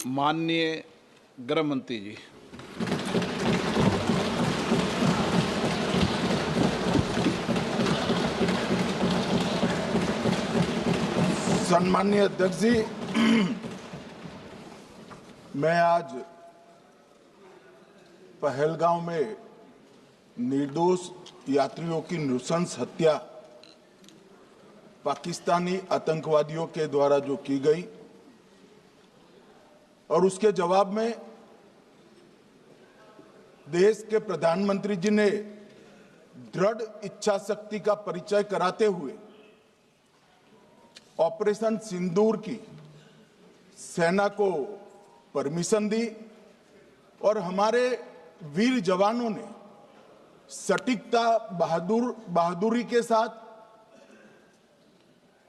माननीय गृह मंत्री जी। सम्माननीय अध्यक्ष जी, मैं आज पहलगांव में निर्दोष यात्रियों की नृशंस हत्या पाकिस्तानी आतंकवादियों के द्वारा जो की गई और उसके जवाब में देश के प्रधानमंत्री जी ने दृढ़ इच्छा शक्ति का परिचय कराते हुए ऑपरेशन सिंदूर की सेना को परमिशन दी और हमारे वीर जवानों ने सटीकता बहादुरी के साथ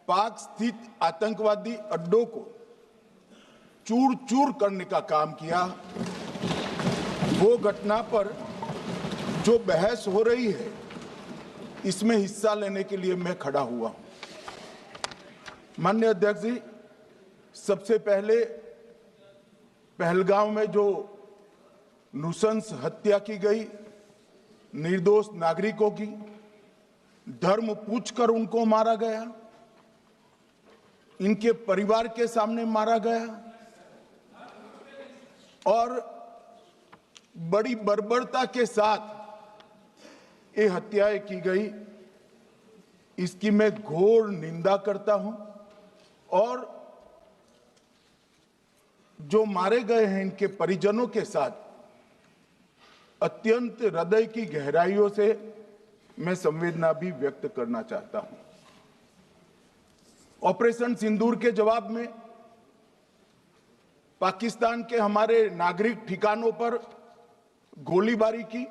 पाक स्थित आतंकवादी अड्डों को चूर चूर करने का काम किया। वो घटना पर जो बहस हो रही है, इसमें हिस्सा लेने के लिए मैं खड़ा हुआ हूं। माननीय अध्यक्ष जी, सबसे पहले पहलगांव में जो नृशंस हत्या की गई निर्दोष नागरिकों की, धर्म पूछकर उनको मारा गया, इनके परिवार के सामने मारा गया और बड़ी बर्बरता के साथ ये हत्याएं की गई, इसकी मैं घोर निंदा करता हूं। और जो मारे गए हैं इनके परिजनों के साथ अत्यंत हृदय की गहराइयों से मैं संवेदना भी व्यक्त करना चाहता हूं। ऑपरेशन सिंदूर के जवाब में पाकिस्तान के हमारे नागरिक ठिकानों पर गोलीबारी की,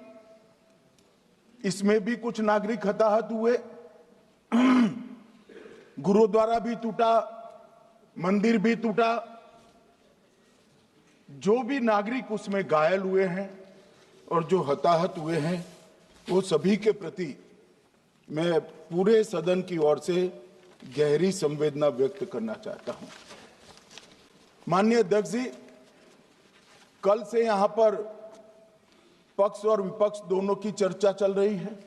इसमें भी कुछ नागरिक हताहत हुए, गुरुद्वारा भी टूटा, मंदिर भी टूटा। जो भी नागरिक उसमें घायल हुए हैं और जो हताहत हुए हैं, वो सभी के प्रति मैं पूरे सदन की ओर से गहरी संवेदना व्यक्त करना चाहता हूं। माननीय अध्यक्ष जी, कल से यहां पर पक्ष और विपक्ष दोनों की चर्चा चल रही है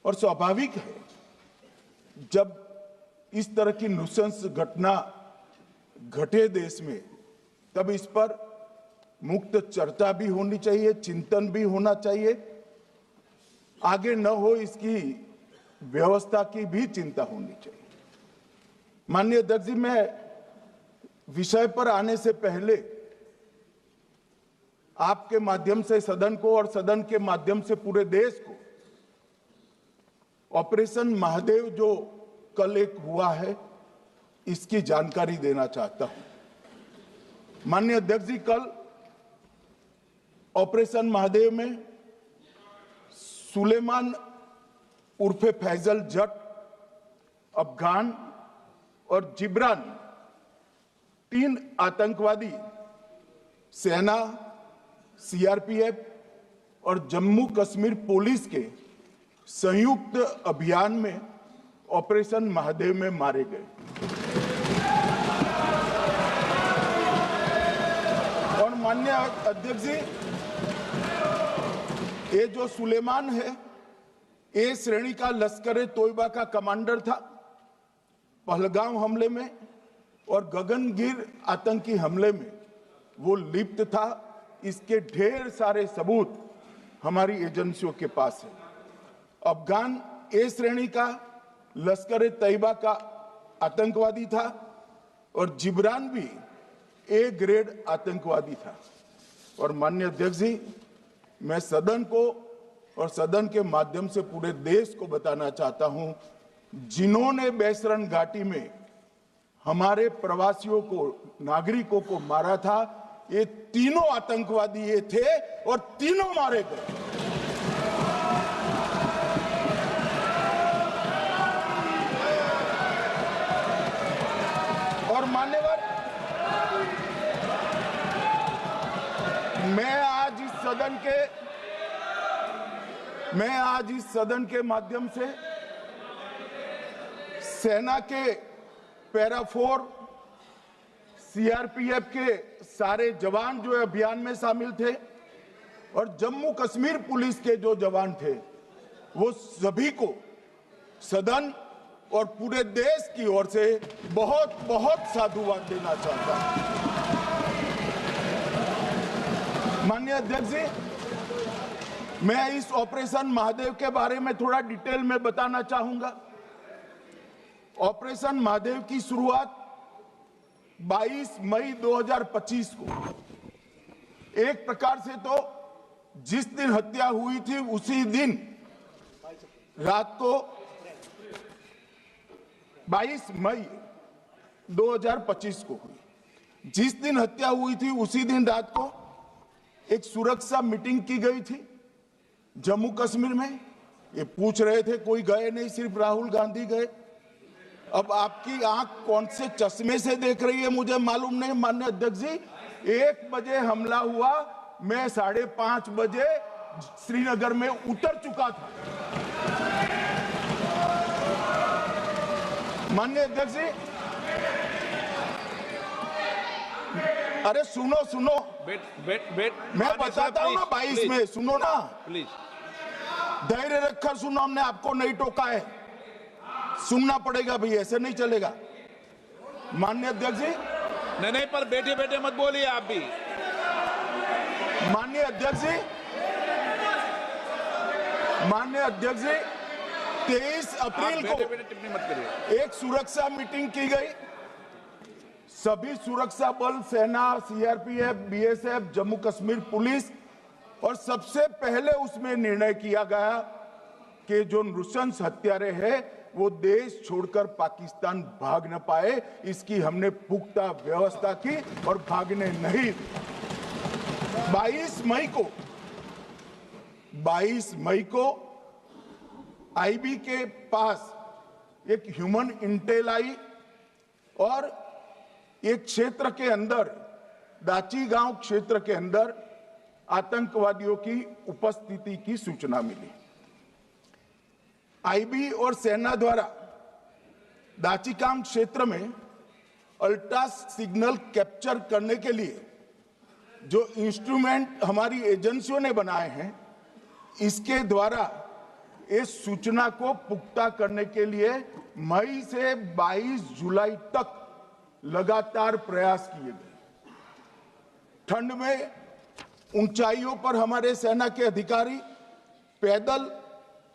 और स्वाभाविक है, जब इस तरह की नृशंस घटना घटे देश में, तब इस पर मुक्त चर्चा भी होनी चाहिए, चिंतन भी होना चाहिए, आगे न हो इसकी व्यवस्था की भी चिंता होनी चाहिए। माननीय अध्यक्ष जी, मैं विषय पर आने से पहले आपके माध्यम से सदन को और सदन के माध्यम से पूरे देश को ऑपरेशन महादेव जो कल एक हुआ है, इसकी जानकारी देना चाहता हूं। माननीय अध्यक्ष जी, कल ऑपरेशन महादेव में सुलेमान उर्फे फैजल जट, अफगान और जिब्रान, 3 आतंकवादी सेना, सीआरपीएफ और जम्मू कश्मीर पुलिस के संयुक्त अभियान में ऑपरेशन महादेव में मारे गए। और माननीय अध्यक्ष जी, ये जो सुलेमान है, ए श्रेणी का लश्कर तोयबा का कमांडर था पहलगाम हमले में, और गगनगिर आतंकी हमले में वो लिप्त था। इसके ढेर सारे सबूत हमारी एजेंसियों के पास है। अफगान ए श्रेणी का लश्कर तैयबा का आतंकवादी था और जिब्रान भी ए ग्रेड आतंकवादी था। और माननीय अध्यक्ष जी, मैं सदन को और सदन के माध्यम से पूरे देश को बताना चाहता हूं, जिन्होंने बैसरन घाटी में हमारे प्रवासियों को, नागरिकों को मारा था, ये तीनों आतंकवादी ये थे और तीनों मारे गए। और मान्यवर, मैं आज इस सदन के माध्यम से सेना के पैरा 4, सीआरपीएफ के सारे जवान जो अभियान में शामिल थे और जम्मू कश्मीर पुलिस के जो जवान थे वो सभी को सदन और पूरे देश की ओर से बहुत बहुत साधुवाद देना चाहता हूं। माननीय अध्यक्ष जी, मैं इस ऑपरेशन महादेव के बारे में थोड़ा डिटेल में बताना चाहूंगा। ऑपरेशन महादेव की शुरुआत 22 मई 2025 को, एक प्रकार से तो जिस दिन हत्या हुई थी उसी दिन रात को 22 मई 2025 को हुई। जिस दिन हत्या हुई थी उसी दिन रात को एक सुरक्षा मीटिंग की गई थी जम्मू कश्मीर में। ये पूछ रहे थे, कोई गए नहीं, सिर्फ राहुल गांधी गए। अब आपकी आंख कौन से चश्मे से देख रही है मुझे मालूम नहीं। माननीय अध्यक्ष जी, 1 बजे हमला हुआ, मैं 5:30 बजे श्रीनगर में उतर चुका था। माननीय अध्यक्ष जी, अरे सुनो सुनो, मैं बताता हूँ ना 22 में, सुनो ना प्लीज, धैर्य रखकर सुनो, हमने आपको नहीं टोका है, सुनना पड़ेगा भाई, ऐसे नहीं चलेगा। माननीय अध्यक्ष जी, नहीं, पर बैठे बैठे मत बोलिए आप भी। माननीय अध्यक्ष जी, 23 अप्रैल को बैठे टिप्पणी मत करिए। एक सुरक्षा मीटिंग की गई। सभी सुरक्षा बल, सेना, CRPF, BSF, Jammu Kashmir police, और सबसे पहले उसमें निर्णय किया गया कि जो नृशंस हत्यारे हैं वो देश छोड़कर पाकिस्तान भाग न पाए, इसकी हमने पुख्ता व्यवस्था की और भागने नहीं। 22 मई को आईबी के पास एक ह्यूमन इंटेल आई और एक क्षेत्र के अंदर, दाची गांव क्षेत्र के अंदर आतंकवादियों की उपस्थिति की सूचना मिली। आईबी और सेना द्वारा दाचीकाम क्षेत्र में अल्ट्रा सिग्नल कैप्चर करने के लिए जो इंस्ट्रूमेंट हमारी एजेंसियों ने बनाए हैं, इसके द्वारा इस सूचना को पुख्ता करने के लिए मई से 22 जुलाई तक लगातार प्रयास किए गए। ठंड में ऊंचाइयों पर हमारे सेना के अधिकारी पैदल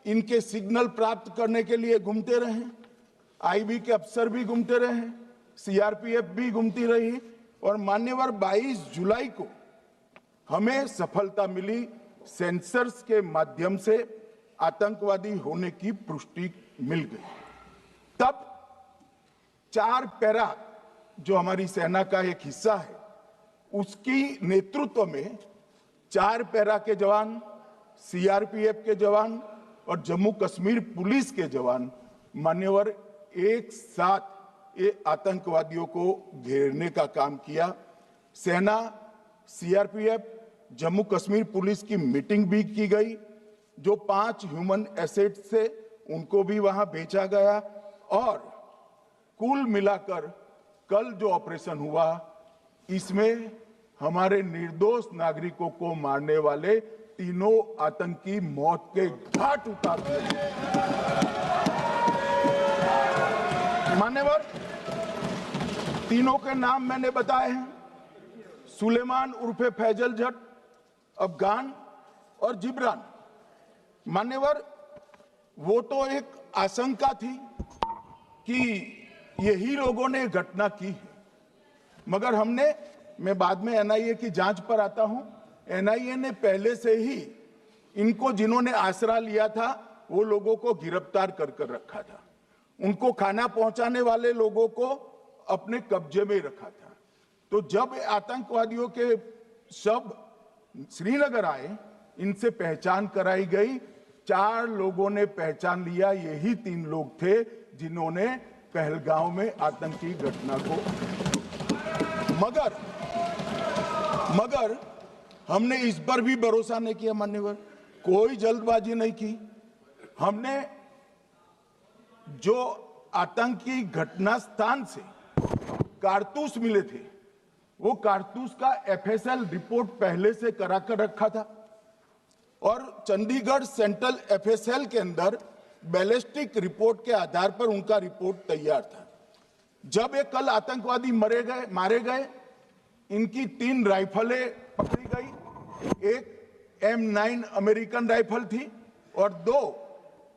इनके सिग्नल प्राप्त करने के लिए घूमते रहे, आईबी के अफसर भी घूमते रहे, सीआरपीएफ भी घूमती रही, और मान्यवर 22 जुलाई को हमें सफलता मिली। सेंसर्स के माध्यम से आतंकवादी होने की पुष्टि मिल गई। तब 4 पैरा जो हमारी सेना का एक हिस्सा है, उसकी नेतृत्व में 4 पैरा के जवान, सीआरपीएफ के जवान और जम्मू कश्मीर पुलिस के जवान मान्यवर एक साथ ये आतंकवादियों को घेरने का काम किया। सेना, सीआरपीएफ, जम्मू कश्मीर पुलिस की मीटिंग भी की गई। जो 5 ह्यूमन एसेट्स थे उनको भी वहां भेजा गया, और कुल मिलाकर कल जो ऑपरेशन हुआ, इसमें हमारे निर्दोष नागरिकों को मारने वाले तीनों आतंकी मौत के घाट उतार दिए। मान्यवर, तीनों के नाम मैंने बताए हैं, सुलेमान उर्फे फैजल जट, अफगान और जिब्रान। मान्यवर, वो तो एक आशंका थी कि यही लोगों ने घटना की है, मगर मैं बाद में एनआईए की जांच पर आता हूं, एनआईए ने पहले से ही इनको, जिन्होंने आसरा लिया था, वो लोगों को गिरफ्तार कर रखा था। उनको खाना पहुंचाने वाले लोगों को अपने कब्जे में रखा था। तो जब आतंकवादियों के शव श्रीनगर आए, इनसे पहचान कराई गई। 4 लोगों ने पहचान लिया, यही 3 लोग थे जिन्होंने पहलगांव में आतंकी घटना को, मगर हमने इस पर भी भरोसा नहीं किया मान्यवर, कोई जल्दबाजी नहीं की। हमने जो आतंकी घटना स्थान से कारतूस मिले थे वो कारतूस का एफएसएल रिपोर्ट पहले से करा कर रखा था और चंडीगढ़ सेंट्रल एफएसएल के अंदर बैलिस्टिक रिपोर्ट के आधार पर उनका रिपोर्ट तैयार था। जब ये कल आतंकवादी मारे गए, इनकी 3 राइफलें पकड़ी गई। एक M9 अमेरिकन राइफल थी और 2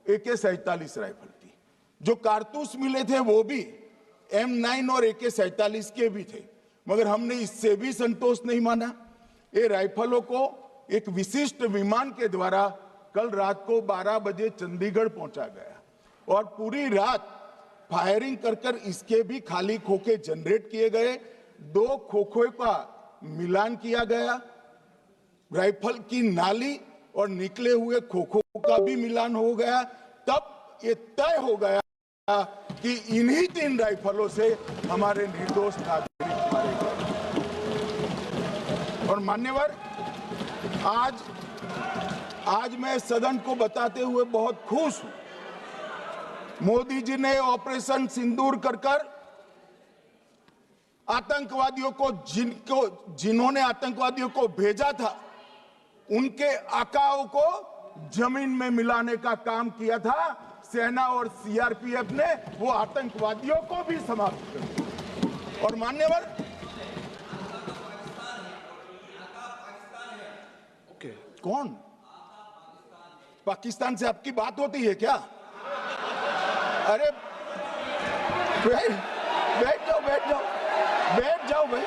AK-47 राइफल थी। जो कारतूस मिले थे वो भी M9 और AK-47 के भी थे, मगर हमने इससे भी संतोष नहीं माना। ये राइफलों को एक विशिष्ट विमान के द्वारा कल रात को 12 बजे चंडीगढ़ पहुंचा गया और पूरी रात फायरिंग कर कर इसके भी खाली खोखे जनरेट किए गए। 2 खोखों का मिलान किया गया, राइफल की नाली और निकले हुए खोखों का भी मिलान हो गया। तब ये तय हो गया कि इन्हीं 3 राइफलों से हमारे निर्दोष नागरिक मारे गए। और मान्यवर, आज मैं सदन को बताते हुए बहुत खुश हूं। मोदी जी ने ऑपरेशन सिंदूर कर आतंकवादियों को जिन्होंने आतंकवादियों को भेजा था, उनके आकाओं को जमीन में मिलाने का काम किया था। सेना और सीआरपीएफ ने वो आतंकवादियों को भी समाप्त कर दिया। और मान्यवर, कौन पाकिस्तान से आपकी बात होती है क्या? अरे बैठ जाओ भाई।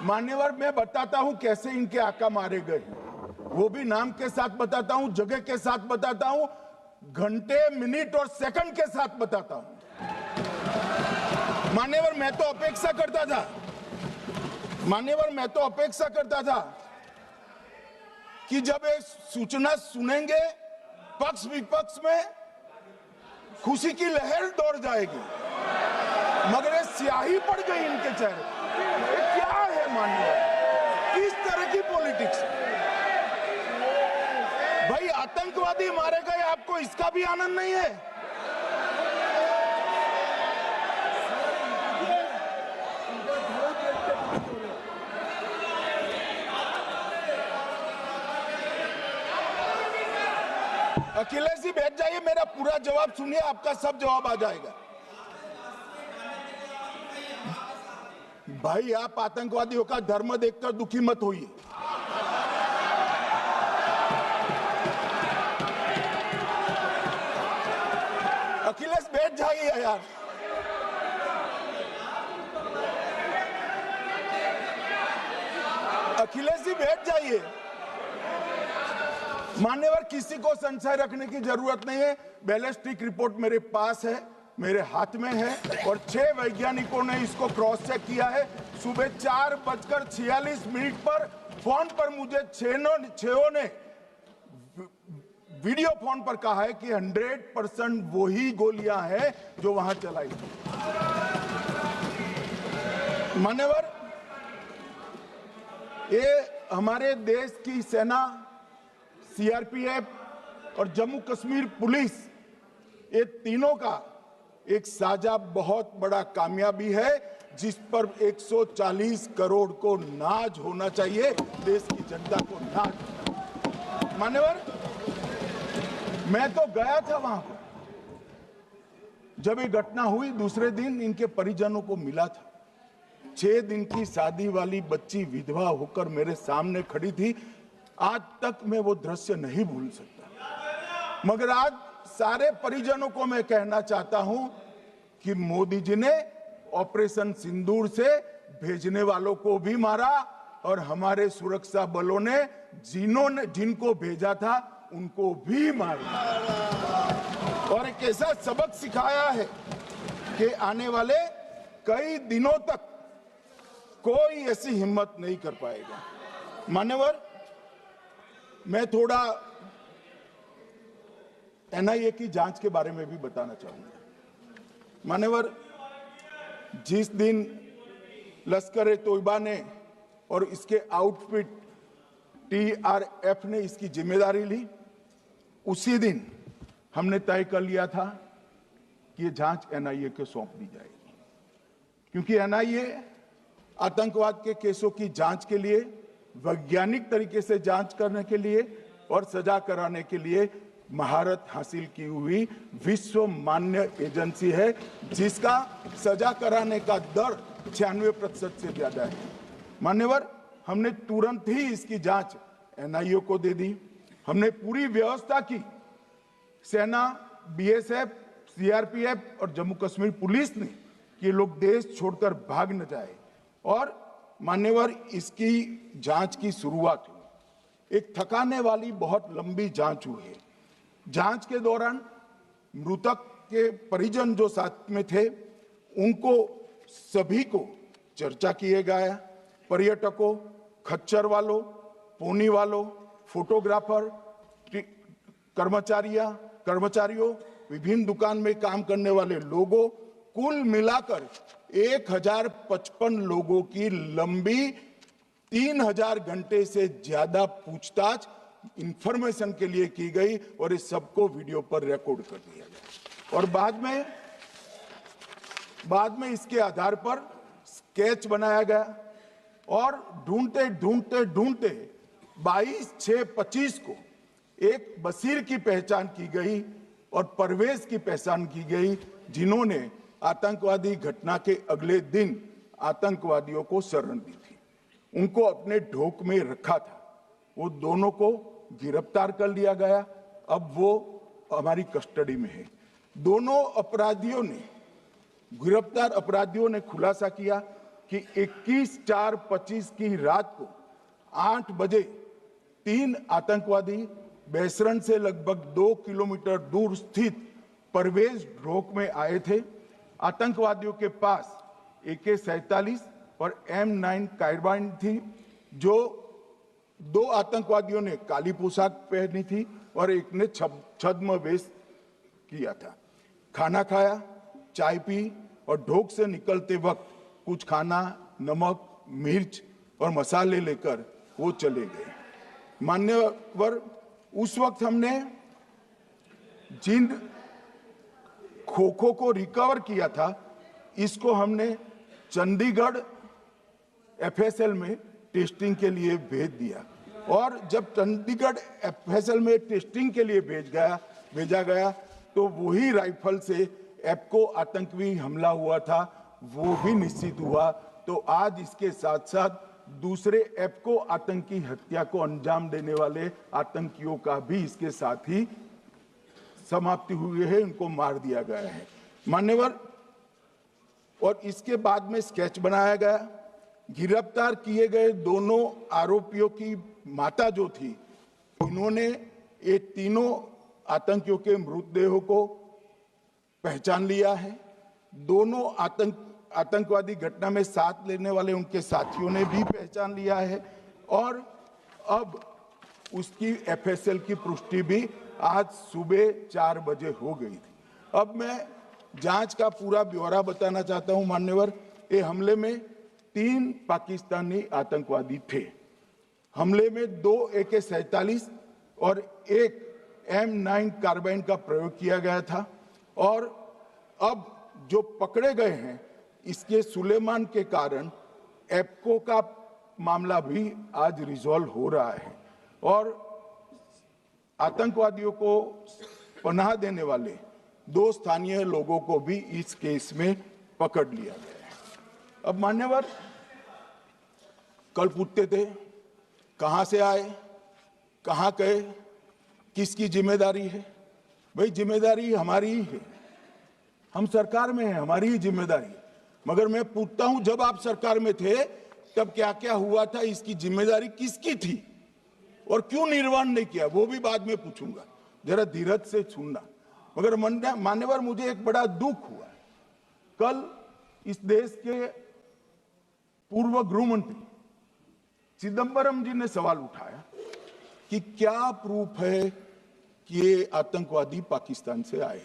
मान्यवर, मैं बताता हूं कैसे इनके आका मारे गए, वो भी नाम के साथ बताता हूं, जगह के साथ बताता हूं, घंटे, मिनट और सेकंड के साथ बताता हूं। मान्यवर, मैं तो अपेक्षा करता था कि जब ये सूचना सुनेंगे पक्ष विपक्ष में खुशी की लहर दौड़ जाएगी, मगर ये स्याही पड़ गई इनके चेहरे। क्या है मान्यवर, किस तरह की पॉलिटिक्स? भाई, आतंकवादी मारे गए, आपको इसका भी आनंद नहीं है? अखिलेश जी बैठ जाइए, मेरा पूरा जवाब सुनिए, आपका सब जवाब आ जाएगा। भाई, आप आतंकवादियों का धर्म देखकर दुखी मत होइए। अखिलेश बैठ जाइए यार। अखिलेश जी बैठ जाइए। मान्यवर, किसी को संशय रखने की जरूरत नहीं है। बैलिस्टिक रिपोर्ट मेरे पास है, मेरे हाथ में है और 6 वैज्ञानिकों ने इसको क्रॉस चेक किया है। सुबह 4:46 पर फोन पर मुझे 6 ने वीडियो फोन पर कहा है कि 100% वही गोलियां हैं जो वहां चलाई थी। मान्यवर, ये हमारे देश की सेना, सीआरपीएफ और जम्मू कश्मीर पुलिस, ये तीनों का एक साझा बहुत बड़ा कामयाबी है, जिस पर 140 करोड़ को नाज होना चाहिए, देश की जनता को नाज। मान्यवर, मैं तो गया था वहां पर जब ये घटना हुई। दूसरे दिन इनके परिजनों को मिला था। 6 दिन की शादी वाली बच्ची विधवा होकर मेरे सामने खड़ी थी। आज तक मैं वो दृश्य नहीं भूल सकता। मगर आज सारे परिजनों को मैं कहना चाहता हूं कि मोदी जी ने ऑपरेशन सिंदूर से भेजने वालों को भी मारा और हमारे सुरक्षा बलों ने जिनको भेजा था उनको भी मारा और एक ऐसा सबक सिखाया है कि आने वाले कई दिनों तक कोई ऐसी हिम्मत नहीं कर पाएगा। मान्यवर, मैं थोड़ा एनआईए की जांच के बारे में भी बताना चाहूंगा। मान्यवर, जिस दिन लश्कर ए तोयबा ने और इसके आउटफिट टीआरएफ ने इसकी जिम्मेदारी ली, उसी दिन हमने तय कर लिया था कि ये जांच एनआईए को सौंप दी जाएगी, क्योंकि एनआईए आतंकवाद के केसों की जांच के लिए, वैज्ञानिक तरीके से जांच करने के लिए और सजा कराने के लिए महारत हासिल की हुई विश्व मान्य एजेंसी है, जिसका सजा कराने का दर 96% से ज्यादा है। मान्यवर, हमने तुरंत ही इसकी जांच एनआईए को दे दी। हमने पूरी व्यवस्था की। सेना, बीएसएफ, सीआरपीएफ और जम्मू कश्मीर पुलिस ने कि लोग देश छोड़कर भाग न जाए। और मान्यवर, इसकी जांच की शुरुआत हुई। एक थकाने वाली बहुत लंबी जांच हुई है। जांच के दौरान मृतक के परिजन जो साथ में थे, उनको सभी को चर्चा किए गया। पर्यटकों, खच्चर वालों, पोनी वालों, फोटोग्राफर, कर्मचारियों, विभिन्न दुकान में काम करने वाले लोगों, कुल मिलाकर 1055 लोगों की लंबी 3000 घंटे से ज्यादा पूछताछ इंफॉर्मेशन के लिए की गई और इस सबको वीडियो पर रिकॉर्ड कर दिया गया। और बाद में इसके आधार पर स्केच बनाया गया और ढूंढते 22/6/25 को एक बशीर की पहचान की गई और परवेज की पहचान की गई, जिन्होंने आतंकवादी घटना के अगले दिन आतंकवादियों को शरण दी थी। उनको अपने ढोक में रखा था। वो दोनों को गिरफ्तार कर लिया गया। अब वो हमारी कस्टडी में है। दोनों गिरफ्तार अपराधियों ने खुलासा किया कि 21/4/25 की रात को 8 बजे 3 आतंकवादी बेसरन से लगभग 2 किलोमीटर दूर स्थित परवेज ढोक में आए थे। आतंकवादियों के पास AK-47 और M9 कार्बाइन थी। जो 2 आतंकवादियों ने काली पोशाक पहनी थी और एक ने छद्म वेश किया था। खाना खाया, चाय पी और ढोक से निकलते वक्त कुछ खाना, नमक, मिर्च और मसाले लेकर वो चले गए। मान्यवर, उस वक्त हमने जिन खोखो को रिकवर किया था, इसको हमने चंडीगढ़ FSL में टेस्टिंग के लिए भेज दिया। और जब चंडीगढ़ FSL में टेस्टिंग के लिए भेजा गया तो वही राइफल से एप्को आतंकी हमला हुआ था, वो भी निश्चित हुआ। तो आज इसके साथ साथ दूसरे एप्को आतंकी हत्या को अंजाम देने वाले आतंकियों का भी इसके साथ ही समाप्ति हुई है, उनको मार दिया गया है। मान्यवर, और इसके बाद में स्केच बनाया गया। गिरफ्तार किए गए दोनों आरोपियों की माता जो थी, उन्होंने ये तीनों आतंकियों के मृतदेहों को पहचान लिया है। दोनों आतंकवादी घटना में साथ लेने वाले उनके साथियों ने भी पहचान लिया है। और अब उसकी FSL की पुष्टि भी आज सुबह 4 बजे हो गई थी। अब मैं जांच का पूरा ब्यौरा बताना चाहता हूं। मान्यवर, ये हमले में 3 पाकिस्तानी आतंकवादी थे। हमले में 2 AK-47 और 1 M9 कार्बाइन का प्रयोग किया गया था। और अब जो पकड़े गए हैं, इसके सुलेमान के कारण एप्को का मामला भी आज रिजॉल्व हो रहा है और आतंकवादियों को पनाह देने वाले 2 स्थानीय लोगों को भी इस केस में पकड़ लिया गया है। अब मान्यवर, कल पूछते थे कहां से आए, कहां गए, किसकी जिम्मेदारी है। भाई, जिम्मेदारी हमारी ही है। हम सरकार में हैं, हमारी ही जिम्मेदारी है। मगर मैं पूछता हूं, जब आप सरकार में थे तब क्या क्या हुआ था, इसकी जिम्मेदारी किसकी थी और क्यों निर्वहन नहीं किया, वो भी बाद में पूछूंगा। जरा धीरज से सुनना। मगर मान्यवर, मुझे एक बड़ा दुख हुआ। कल इस देश के पूर्व गृह मंत्री चिदंबरम जी ने सवाल उठाया कि क्या प्रूफ है कि ये आतंकवादी पाकिस्तान से आए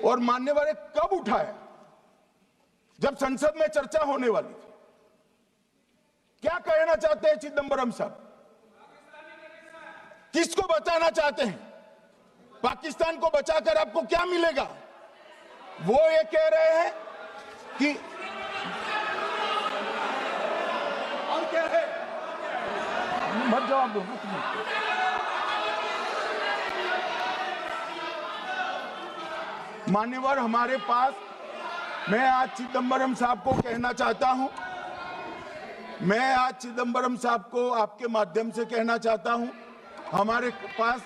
और मान्यवर कब उठाया? जब संसद में चर्चा होने वाली थी। क्या कहना चाहते हैं चिदंबरम साहब? किसको बचाना चाहते हैं? पाकिस्तान को बचाकर आपको क्या मिलेगा? वो ये कह रहे हैं कि और क्या है? मत जवाब दो, मत मान्यवर हमारे पास, मैं आज चिदंबरम साहब को कहना चाहता हूं, मैं आज चिदंबरम साहब को आपके माध्यम से कहना चाहता हूं, हमारे पास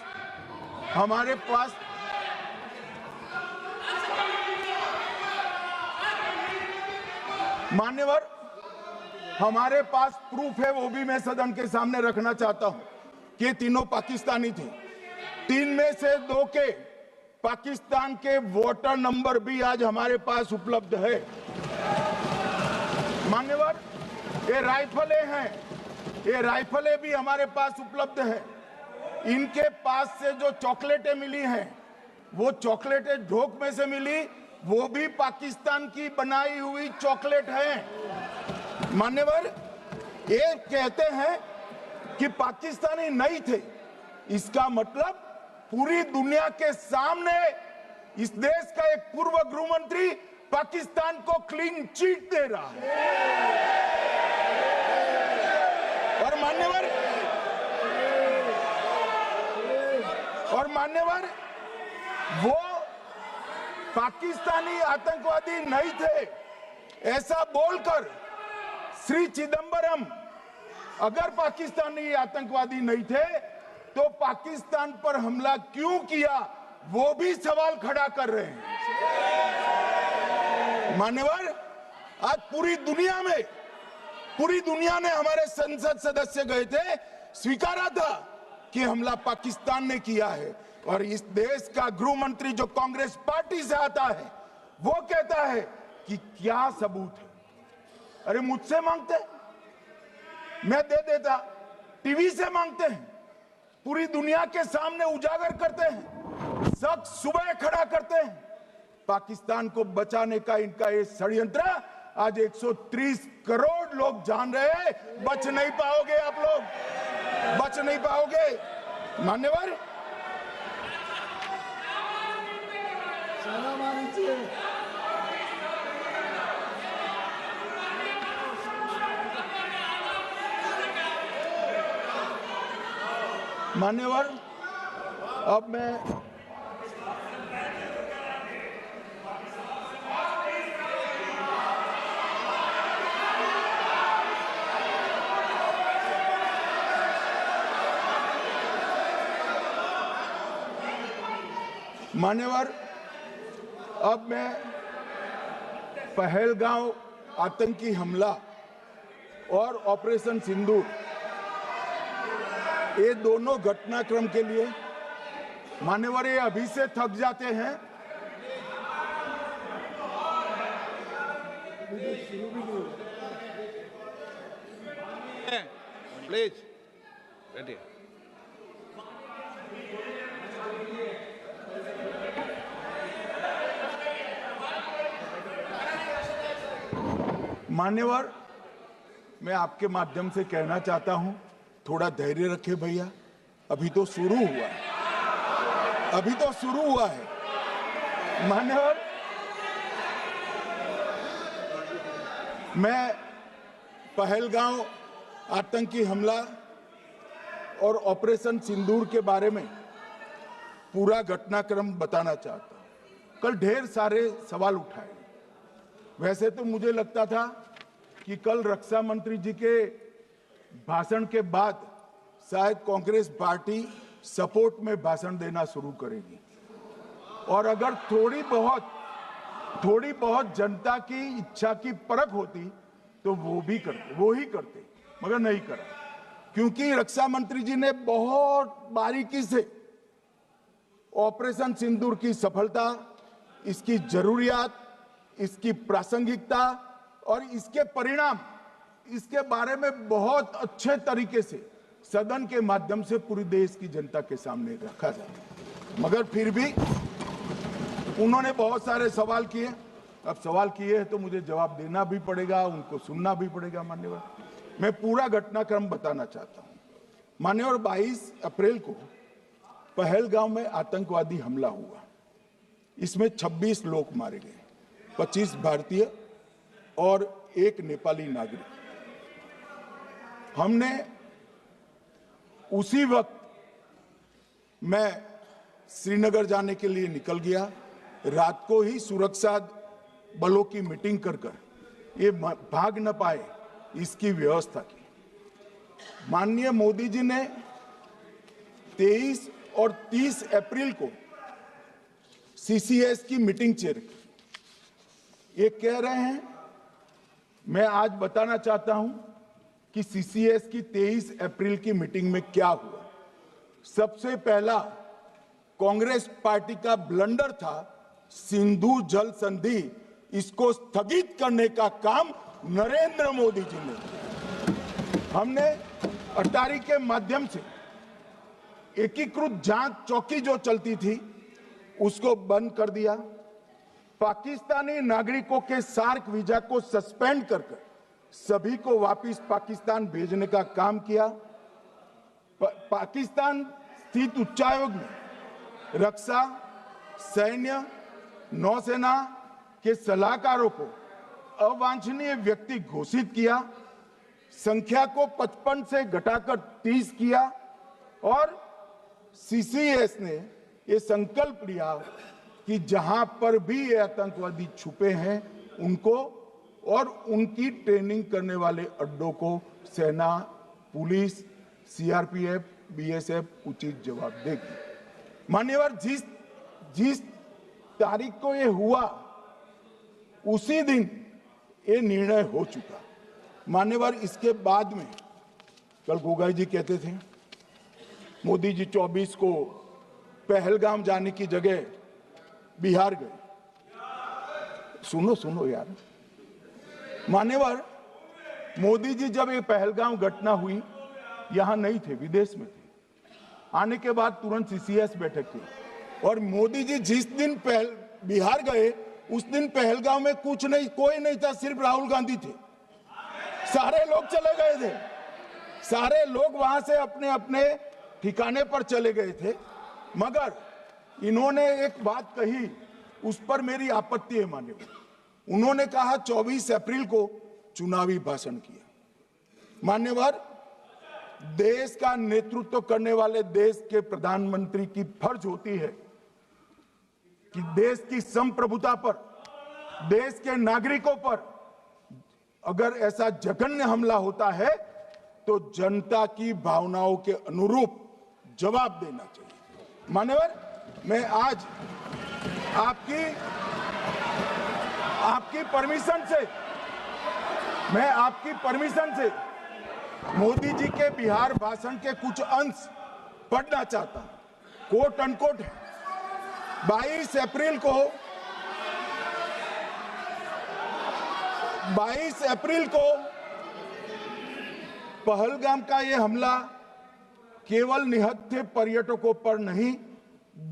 मान्यवर हमारे पास प्रूफ है, वो भी मैं सदन के सामने रखना चाहता हूं कि तीनों पाकिस्तानी थे। 3 में से 2 के पाकिस्तान के वोटर नंबर भी आज हमारे पास उपलब्ध है। मान्यवर ये राइफलें हैं, ये राइफलें भी हमारे पास उपलब्ध है। इनके पास से जो चॉकलेटें मिली हैं, वो चॉकलेटें ढोक में से मिली, वो भी पाकिस्तान की बनाई हुई चॉकलेट है। मान्यवर ये कहते हैं कि पाकिस्तानी नहीं थे, इसका मतलब पूरी दुनिया के सामने इस देश का एक पूर्व गृह मंत्री पाकिस्तान को क्लीन चिट दे रहा है। और मान्यवर वो पाकिस्तानी आतंकवादी नहीं थे ऐसा बोलकर श्री चिदंबरम अगर पाकिस्तानी आतंकवादी नहीं थे तो पाकिस्तान पर हमला क्यों किया, वो भी सवाल खड़ा कर रहे हैं। मान्यवर आज पूरी दुनिया ने हमारे संसद सदस्य गए थे, स्वीकारा था कि हमला पाकिस्तान ने किया है। और इस देश का गृह मंत्री जो कांग्रेस पार्टी से आता है, वो कहता है कि क्या सबूत है। अरे मुझसे मांगते, मैं दे देता। टीवी से मांगते हैं, पूरी दुनिया के सामने उजागर करते हैं, सब सुबह खड़ा करते हैं। पाकिस्तान को बचाने का इनका ये षड्यंत्र आज 130 करोड़ लोग जान रहे हैं। बच नहीं पाओगे आप लोग, बच नहीं पाओगे। मान्यवर मान्यवर अब मैं पहलगांव आतंकी हमला और ऑपरेशन सिंदूर, ये दोनों घटनाक्रम के लिए मान्यवर ये अभी से थक जाते हैं। प्लीज बैठिए। मान्यवर मैं आपके माध्यम से कहना चाहता हूं, थोड़ा धैर्य रखे भैया, अभी तो शुरू हुआ है, अभी तो शुरू हुआ है। मान्यवर मैं पहलगांव आतंकी हमला और ऑपरेशन सिंदूर के बारे में पूरा घटनाक्रम बताना चाहता हूं। कल ढेर सारे सवाल उठाए। वैसे तो मुझे लगता था कि कल रक्षा मंत्री जी के भाषण के बाद शायद कांग्रेस पार्टी सपोर्ट में भाषण देना शुरू करेगी और अगर थोड़ी बहुत जनता की इच्छा की परख होती तो वो ही करते, मगर नहीं करा, क्योंकि रक्षा मंत्री जी ने बहुत बारीकी से ऑपरेशन सिंदूर की सफलता, इसकी जरूरियात, इसकी प्रासंगिकता और इसके परिणाम, इसके बारे में बहुत अच्छे तरीके से सदन के माध्यम से पूरी देश की जनता के सामने रखा जाए। मगर फिर भी उन्होंने बहुत सारे सवाल किए। अब सवाल किए हैं तो मुझे जवाब देना भी पड़ेगा, उनको सुनना भी पड़ेगा। मान्यवर, मैं पूरा घटनाक्रम बताना चाहता हूं। मान्यवर, 22 अप्रैल को पहलगांव में आतंकवादी हमला हुआ। इसमें 26 लोग मारे गए, 25 भारतीय और 1 नेपाली नागरिक। हमने उसी वक्त मैं श्रीनगर जाने के लिए निकल गया। रात को ही सुरक्षा बलों की मीटिंग कर ये भाग न पाए इसकी व्यवस्था की। माननीय मोदी जी ने 23 और 30 अप्रैल को सीसीएस की मीटिंग चेयर की। ये कह रहे हैं, मैं आज बताना चाहता हूं कि सीसीएस की 23 अप्रैल की मीटिंग में क्या हुआ। सबसे पहला कांग्रेस पार्टी का ब्लंडर था सिंधु जल संधि, इसको स्थगित करने का काम नरेंद्र मोदी जी ने। हमने अटारी के माध्यम से एकीकृत जांच चौकी जो चलती थी उसको बंद कर दिया। पाकिस्तानी नागरिकों के सार्क वीजा को सस्पेंड कर सभी को वापस पाकिस्तान भेजने का काम किया। पाकिस्तान स्थित उच्चायोग में रक्षा, सैन्य, नौसेना के सलाहकारों को अवांछनीय व्यक्ति घोषित किया। संख्या को 55 से घटाकर 30 किया और सीसीएस ने ये संकल्प लिया कि जहां पर भी ये आतंकवादी छुपे हैं उनको और उनकी ट्रेनिंग करने वाले अड्डों को सेना, पुलिस, सीआरपीएफ, बीएसएफ उचित जवाब देगी। मान्यवर, जिस तारीख को ये हुआ उसी दिन ये निर्णय हो चुका। मान्यवर, इसके बाद में कल गोगाई जी कहते थे मोदी जी 24 को पहलगाम जाने की जगह बिहार गए। सुनो यार। मान्यवर, मोदी जी जब ये पहलगाम घटना हुई यहां नहीं थे, विदेश में थे। आने के बाद तुरंत सीसीएस बैठक की और मोदी जी जिस दिन बिहार गए उस दिन पहलगाम में कुछ नहीं, कोई नहीं था, सिर्फ राहुल गांधी थे। सारे लोग चले गए थे, सारे लोग वहां से अपने अपने ठिकाने पर चले गए थे। मगर इन्होंने एक बात कही, उस पर मेरी आपत्ति है। मान्यवर, उन्होंने कहा 24 अप्रैल को चुनावी भाषण किया। मान्यवर, देश का नेतृत्व करने वाले देश के प्रधानमंत्री की फर्ज होती है कि देश की संप्रभुता पर, देश के नागरिकों पर अगर ऐसा जघन्य हमला होता है तो जनता की भावनाओं के अनुरूप जवाब देना चाहिए। मान्यवर, मैं आज आपकी परमिशन से मोदी जी के बिहार भाषण के कुछ अंश पढ़ना चाहता हूं। कोट अनकोट है। 22 अप्रैल को पहलगाम का यह हमला केवल निहत्थे पर्यटकों पर नहीं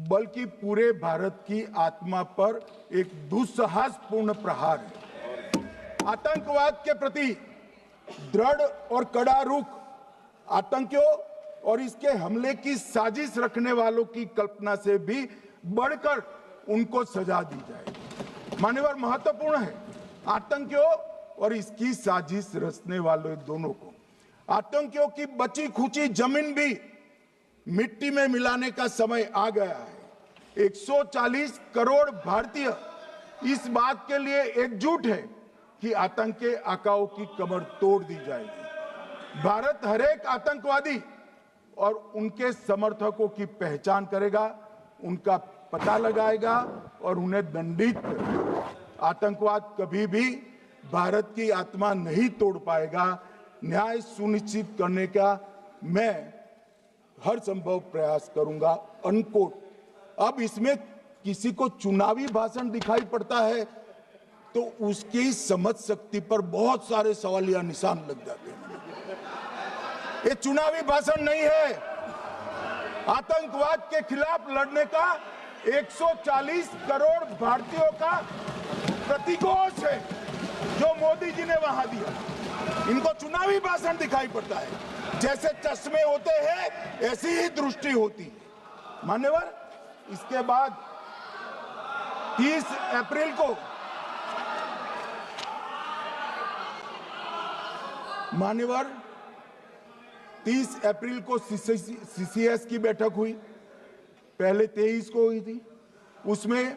बल्कि पूरे भारत की आत्मा पर एक दुस्साहसपूर्ण प्रहार है। आतंकवाद के प्रति दृढ़ और कड़ा रुख, आतंकियों और इसके हमले की साजिश रखने वालों की कल्पना से भी बढ़कर उनको सजा दी जाए। मान्यवर, महत्वपूर्ण है आतंकियों और इसकी साजिश रचने वाले दोनों को। आतंकियों की बची खुची जमीन भी मिट्टी में मिलाने का समय आ गया है। 140 करोड़ भारतीय इस बात के लिए एकजुट है कि आतंक के आकाओं की कमर तोड़ दी जाएगी। भारत हरेक आतंकवादी और उनके समर्थकों की पहचान करेगा, उनका पता लगाएगा और उन्हें दंडित करेगा। आतंकवाद कभी भी भारत की आत्मा नहीं तोड़ पाएगा। न्याय सुनिश्चित करने का मैं हर संभव प्रयास करूंगा। अनकोट। अब इसमें किसी को चुनावी भाषण दिखाई पड़ता है तो उसकी समझ शक्ति पर बहुत सारे सवालिया निशान लग जाते हैं। ये चुनावी भाषण नहीं है। आतंकवाद के खिलाफ लड़ने का 140 करोड़ भारतीयों का प्रतिघोष है जो मोदी जी ने वहां दिया। इनको चुनावी भाषण दिखाई पड़ता है। जैसे चश्मे होते हैं ऐसी ही दृष्टि होती है। मान्यवर, इसके बाद 30 अप्रैल को मान्यवर 30 अप्रैल को सीसीएस की बैठक हुई, पहले 23 को हुई थी। उसमें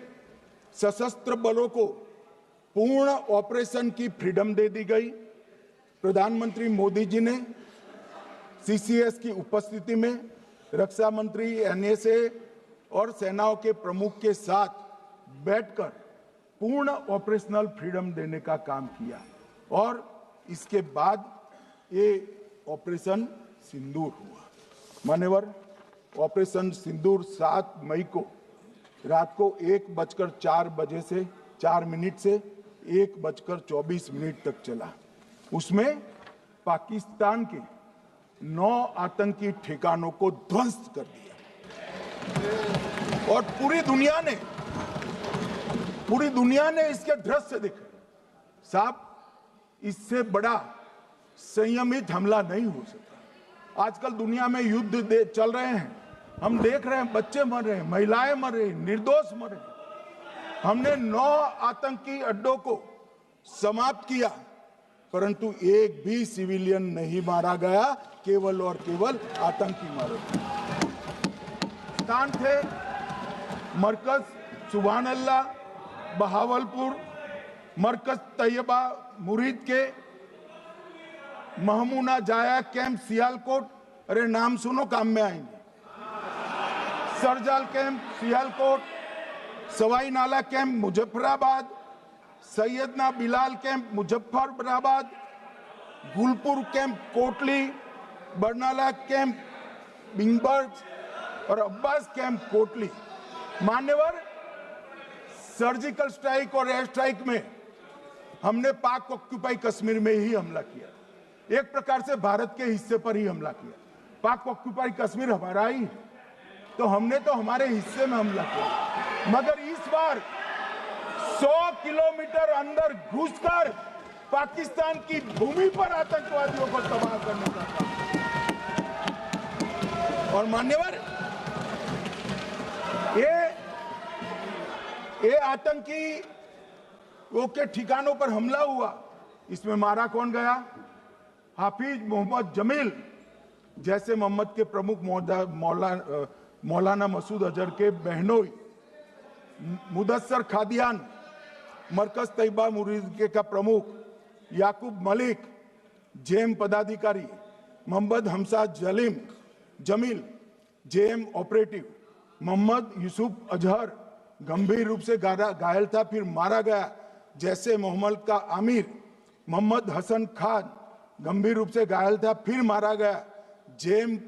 सशस्त्र बलों को पूर्ण ऑपरेशन की फ्रीडम दे दी गई। प्रधानमंत्री मोदी जी ने सीसीएस की उपस्थिति में रक्षा मंत्री, एनएसए और सेनाओं के प्रमुख के साथ बैठकर पूर्ण ऑपरेशनल फ्रीडम देने का काम किया और इसके बाद ये ऑपरेशन सिंदूर हुआ। मान्यवर, ऑपरेशन सिंदूर 7 मई को रात को 1:04 से 4 मिनट से 1:24 तक चला। उसमें पाकिस्तान के 9 आतंकी ठिकानों को ध्वस्त कर दिया और पूरी दुनिया ने इसके दृश्य देखे। साहब, इससे बड़ा संयमित हमला नहीं हो सकता। आजकल दुनिया में युद्ध चल रहे हैं, हम देख रहे हैं, बच्चे मर रहे हैं, महिलाएं मर रही, निर्दोष मर रहे। हमने 9 आतंकी अड्डों को समाप्त किया, परंतु एक भी सिविलियन नहीं मारा गया, केवल और केवल आतंकी मारे गए। स्थान थे मरकज सुभान अल्लाह बहावलपुर, मरकज तैयबा मुरीद के, महमूना जाया कैंप सियालकोट, अरे नाम सुनो काम में आएंगे, सरजाल camp Sialkot, Sawai Nala camp Muzaffarabad, Syedna Bilal camp Muzaffarabad, Gulpur camp Kotli, Barnala camp बिंगबर्ग और अब्बास कैंप कोटली। मान्यवर, सर्जिकल स्ट्राइक और एयर स्ट्राइक में हमने पाक ऑक्यूपाई कश्मीर में ही हमला किया, एक प्रकार से भारत के हिस्से पर ही हमला किया। पाक ऑक्यूपाई कश्मीर हमारा ही, तो हमने तो हमारे हिस्से में हमला किया। मगर इस बार 100 किलोमीटर अंदर घुसकर पाकिस्तान की भूमि पर आतंकवादियों को तबाह करने का काम। और मान्यवर, ये आतंकी के ठिकानों पर हमला हुआ, इसमें मारा कौन गया? हाफिज मोहम्मद जमील जैसे मोहम्मद के प्रमुख मौलाना मसूद अजहर के बहनोई, मुदस्सर खादियान मरकज तैयबा मुरीद का प्रमुख, याकूब मलिक जेएम पदाधिकारी, मोहम्मद हमसा जमील जेएम ऑपरेटिव, मोहम्मद यूसुफ अजहर गंभीर रूप से घायल था फिर मारा गया, जैसे मोहम्मद का आमिर, मोहम्मद हसन खान गंभीर रूप से घायल था फिर मारा गया, जेएम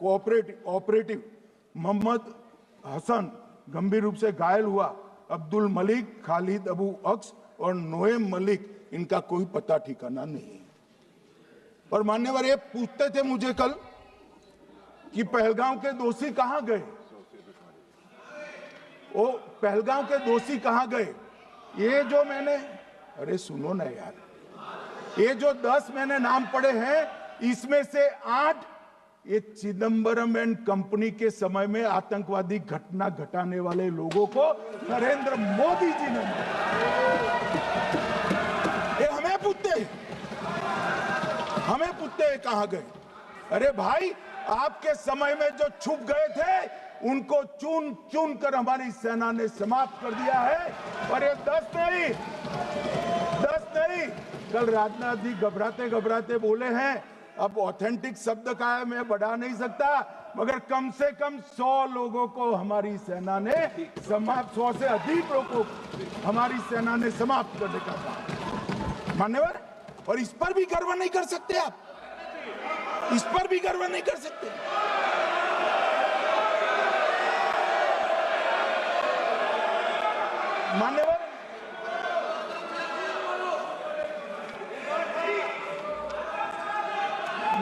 ऑपरेटिव मोहम्मद हसन गंभीर रूप से घायल हुआ, अब्दुल मलिक, खालिद अबू अक्स और नोएम मलिक, इनका कोई पता ठिकाना नहीं। और मान्यवर, ये पूछते थे मुझे कल कि पहलगांव के दोषी कहां गए, वो पहलगांव के दोषी कहां गए? ये जो मैंने, अरे सुनो ना यार, ये जो 10 मैंने नाम पढ़े हैं, इसमें से 8 ये चिदंबरम एंड कंपनी के समय में आतंकवादी घटना घटाने वाले लोगों को नरेंद्र मोदी जी ने मारा। ये हमें पूछते हैं कहां गए? अरे भाई, आपके समय में जो छुप गए थे उनको चुन चुन कर हमारी सेना ने समाप्त कर दिया है। और ये 10 नहीं, कल राजनाथ जी घबराते घबराते बोले हैं, अब ऑथेंटिक शब्द का है, मैं बढ़ा नहीं सकता, मगर कम से कम 100 लोगों को हमारी सेना ने समाप्त, 100 से अधिक लोगों को हमारी सेना ने समाप्त करने का काम। मान्यवर, और इस पर भी गर्व नहीं कर सकते आप, इस पर भी गर्व नहीं कर सकते।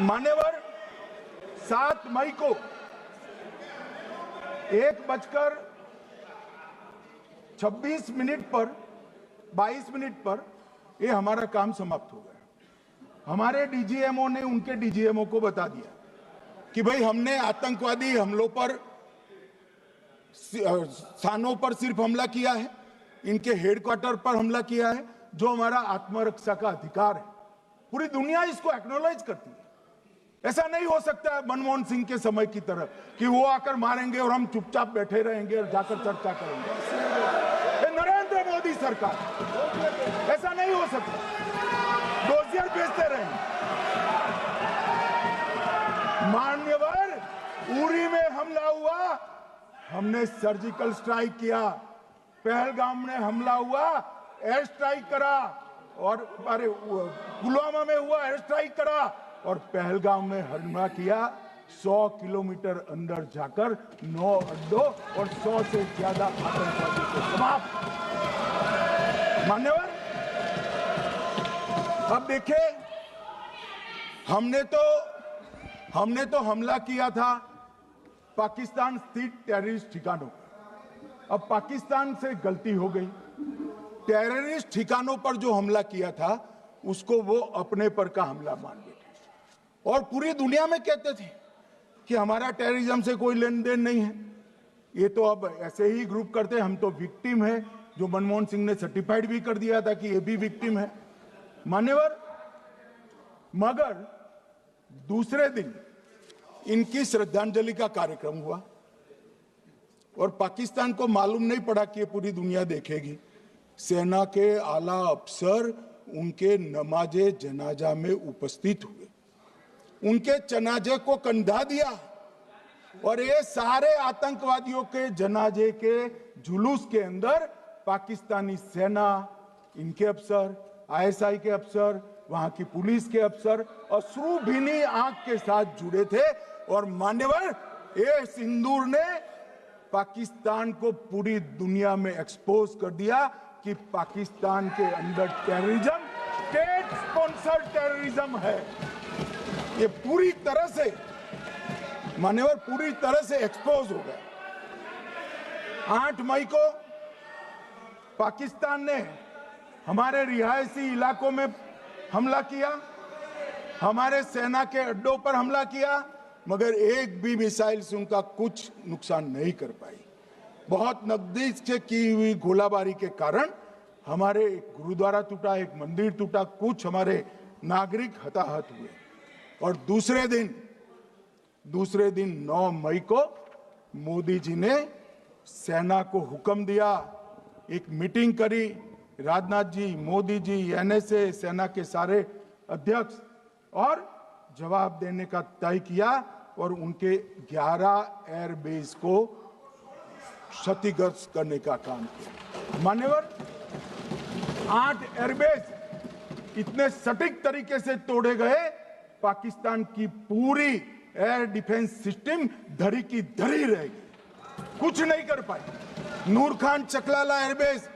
मान्यवर, 7 मई को 1:26 पर 22 मिनट पर ये हमारा काम समाप्त हो गया। हमारे डीजीएमओ ने उनके डीजीएमओ को बता दिया कि भाई हमने आतंकवादी हमलों पर स्थानों पर सिर्फ हमला किया है, इनके हेडक्वार्टर पर हमला किया है, जो हमारा आत्मरक्षा का अधिकार है। पूरी दुनिया इसको एक्नॉलेज करती है। ऐसा नहीं हो सकता है मनमोहन सिंह के समय की तरह कि वो आकर मारेंगे और हम चुपचाप बैठे रहेंगे और जाकर चर्चा करेंगे। ये नरेंद्र मोदी सरकार, ऐसा नहीं हो सकता। डोजियर भेजते रहेंगे। मान्यवर, उरी में हमला हुआ, हमने सर्जिकल स्ट्राइक किया। पहलगाम में हमला हुआ, एयर स्ट्राइक करा, और अरे पुलवामा में हुआ, एयर स्ट्राइक करा, और पहलगाम में हमला किया। 100 किलोमीटर अंदर जाकर 9 अड्डों और 100 से ज्यादा आतंकवादी को समाप्त। मान्यवर, अब देखिए, हमने तो हमला किया था पाकिस्तान स्थित टेररिस्ट ठिकानों पर। अब पाकिस्तान से गलती हो गई। टेररिस्ट ठिकानों पर जो हमला किया था उसको वो अपने पर का हमला मान बैठे और पूरी दुनिया में कहते थे कि हमारा टेररिज्म से कोई लेन देन नहीं है। ये तो अब ऐसे ही ग्रुप करते, हम तो विक्टिम है, जो मनमोहन सिंह ने सर्टिफाइड भी कर दिया था कि ये भी विक्टिम है। मान्यवर, मगर दूसरे दिन इनकी श्रद्धांजलि का कार्यक्रम हुआ और पाकिस्तान को मालूम नहीं पड़ा कि ये पूरी दुनिया देखेगी। सेना के आला अफसर उनके नमाजे जनाजा में उपस्थित हुए, उनके जनाजे को कंधा दिया और ये सारे आतंकवादियों के जनाजे के जुलूस के अंदर पाकिस्तानी सेना, इनके अफसर, आईएसआई के अफसर, वहां की पुलिस के अफसर अश्रुभीनी आंख के साथ जुड़े थे। और मान्यवर, ये सिंदूर ने पाकिस्तान को पूरी दुनिया में एक्सपोज कर दिया कि पाकिस्तान के अंदर टेररिज्म स्टेट स्पॉन्सर्ड टेररिज्म है। ये पूरी तरह से, मान्यवर, पूरी तरह से एक्सपोज हो गया। 8 मई को पाकिस्तान ने हमारे रिहायशी इलाकों में हमला किया, हमारे सेना के अड्डों पर हमला किया, मगर एक भी मिसाइल से उनका कुछ नुकसान नहीं कर पाई। बहुत नजदीक से की हुई गोलाबारी के कारण हमारे एक गुरुद्वारा टूटा, एक मंदिर टूटा, कुछ हमारे नागरिक हताहत हुए। और दूसरे दिन 9 मई को मोदी जी ने सेना को हुक्म दिया, एक मीटिंग करी, राजनाथ जी, मोदी जी, एनएसए, सेना के सारे अध्यक्ष, और जवाब देने का तय किया और उनके 11 एयरबेस को क्षतिग्रस्त करने का काम किया। मान्यवर, 8 एयरबेस इतने सटीक तरीके से तोड़े गए, पाकिस्तान की पूरी एयर डिफेंस सिस्टम धरी की धरी रहेगी, कुछ नहीं कर पाई। नूर खान चकलाला एयरबेस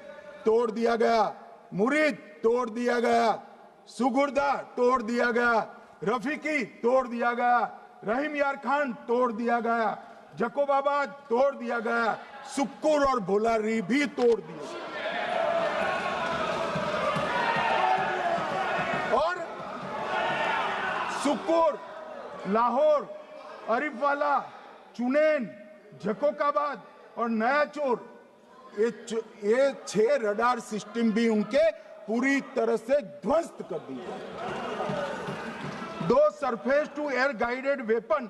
तोड़ दिया गया, मुरीद तोड़ दिया गया, सुगुर्दा तोड़ दिया गया, रफीकी तोड़ दिया गया, रहीम यार खान तोड़ दिया गया, जकोबाबाद तोड़ दिया गया, सुक्कुर और भोलारी भी तोड़ दिया। और सुक्कुर, लाहौर, अरिफवाला, चुनेन, जकोकाबाद और नया चोर, ये 6 रडार सिस्टम भी उनके पूरी तरह से ध्वस्त कर दिए। 2 surface to air guided weapon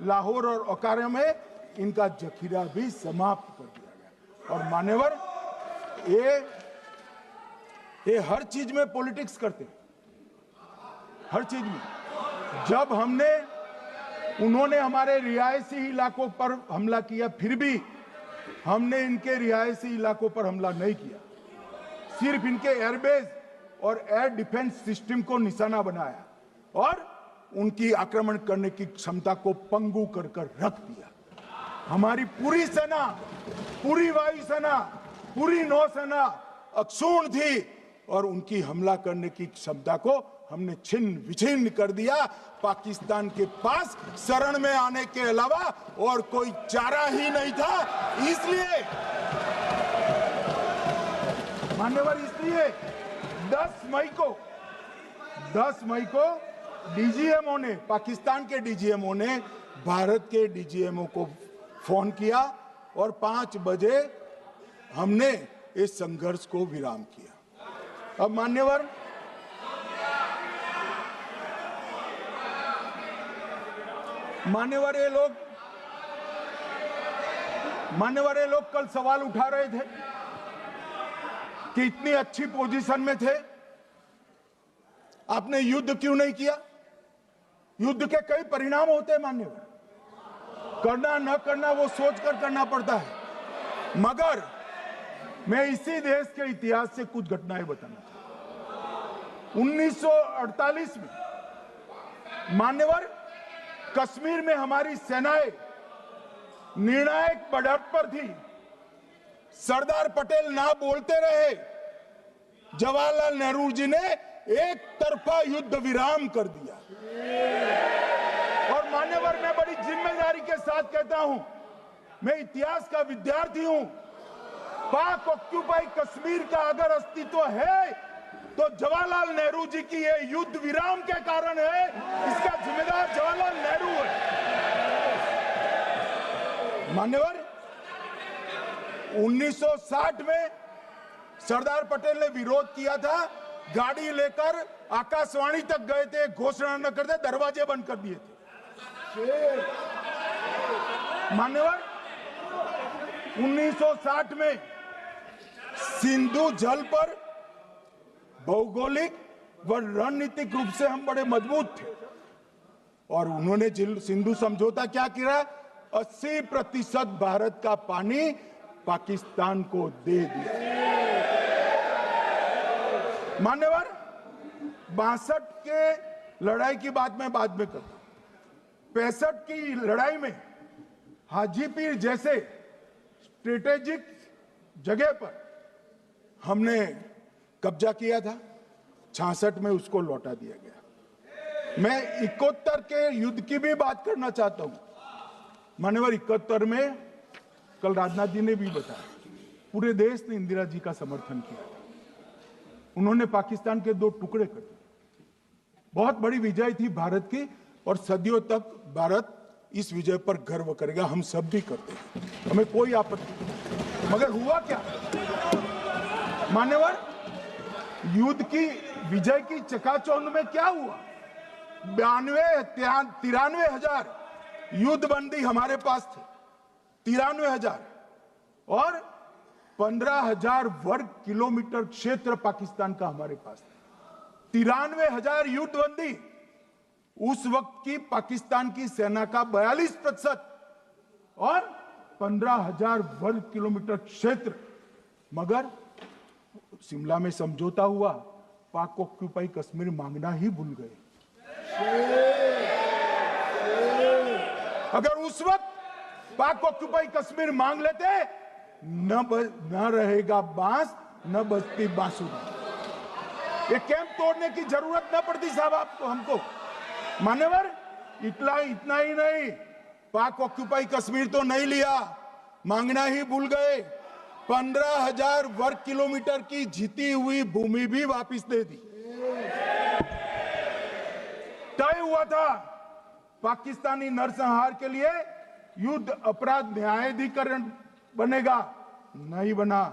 Lahore और ओकारा में इनका जखीरा भी समाप्त कर दिया गया। और मान्यवर, ये हर चीज में पॉलिटिक्स करते हैं, हर चीज में। जब उन्होंने हमारे रिहायशी इलाकों पर हमला किया, फिर भी हमने इनके रिहायशी इलाकों पर हमला नहीं किया, सिर्फ इनके एयरबेस और एयर डिफेंस सिस्टम को निशाना बनाया और उनकी आक्रमण करने की क्षमता को पंगु कर रख दिया। हमारी पूरी सेना, पूरी वायुसेना, पूरी नौसेना अक्षुण्ण थी और उनकी हमला करने की क्षमता को हमने छिन्न विछिन्न कर दिया। पाकिस्तान के पास शरण में आने के अलावा और कोई चारा ही नहीं था। इसलिए मान्यवर, इसलिए 10 मई को डीजीएमओ ने, पाकिस्तान के डीजीएमओ ने भारत के डीजीएमओ को फोन किया और 5 बजे हमने इस संघर्ष को विराम किया। अब मान्यवर, ये लोग कल सवाल उठा रहे थे कि इतनी अच्छी पोजीशन में थे, आपने युद्ध क्यों नहीं किया? युद्ध के कई परिणाम होते हैं मान्यवर, करना न करना वो सोचकर करना पड़ता है। मगर मैं इसी देश के इतिहास से कुछ घटनाएं बताना चाहता हूं। 1948 में मान्यवर, कश्मीर में हमारी सेनाएं निर्णायक बढ़त पर थी। सरदार पटेल ना बोलते रहे, जवाहरलाल नेहरू जी ने एक तरफा युद्ध विराम कर दिया। और मान्यवर, मैं बड़ी जिम्मेदारी के साथ कहता हूं, मैं इतिहास का विद्यार्थी हूं। पाक ऑक्यूपाई कश्मीर का अगर अस्तित्व है तो जवाहरलाल नेहरू जी की ये युद्ध विराम के कारण है। इसका जिम्मेदार जवाहरलाल नेहरू है। मान्यवर, 1960 में सरदार पटेल ने विरोध किया था, गाड़ी लेकर आकाशवाणी तक गए थे, घोषणा न करते दरवाजे बंद कर दिए थे। मान्यवर, 1960 में सिंधु जल पर भौगोलिक व रणनीतिक रूप से हम बड़े मजबूत थे और उन्होंने सिंधु समझौता क्या किया? 80% भारत का पानी पाकिस्तान को दे दिया। मान्यवर, 62 के लड़ाई की बात मैं बाद में करता हूं। 65 की लड़ाई में हाजीपीर जैसे स्ट्रेटेजिक जगह पर हमने कब्जा किया था। 66 में उसको लौटा दिया गया। मैं 71 के युद्ध की भी बात करना चाहता हूं। मान्यवर, 71 में कल राजनाथ जी ने भी बताया, पूरे देश ने इंदिरा जी का समर्थन किया था। उन्होंने पाकिस्तान के 2 टुकड़े कर दिए। बहुत बड़ी विजय थी भारत की और सदियों तक भारत इस विजय पर गर्व करेगा। हम सब भी करते हैं, हमें कोई आपत्ति नहीं। मगर हुआ क्या मान्यवर? युद्ध की विजय की चकाचौंध में क्या हुआ? 93 हजार युद्धबंदी हमारे पास थे, 93 हजार, और 15,000 वर्ग किलोमीटर क्षेत्र पाकिस्तान का हमारे पास था। 93 हजार युद्धबंदी, उस वक्त की पाकिस्तान की सेना का 42% और 15,000 वर्ग किलोमीटर क्षेत्र। मगर शिमला में समझौता हुआ, पाक ऑक्यूपाई कश्मीर मांगना ही भूल गए। अगर उस वक्त पाक ऑक्यूपाई कश्मीर मांग लेते, न रहेगा बांस, न बजती बांसुरी। ये कैंप तोड़ने की जरूरत न पड़ती साहब आपको, हमको। मान्यवर, इतना ही नहीं, पाक ऑक्यूपाई कश्मीर तो नहीं लिया, मांगना ही भूल गए। 15,000 वर्ग किलोमीटर की जीती हुई भूमि भी वापस दे दी। तय हुआ था पाकिस्तानी नरसंहार के लिए युद्ध अपराध न्यायाधिकरण बनेगा, नहीं बना।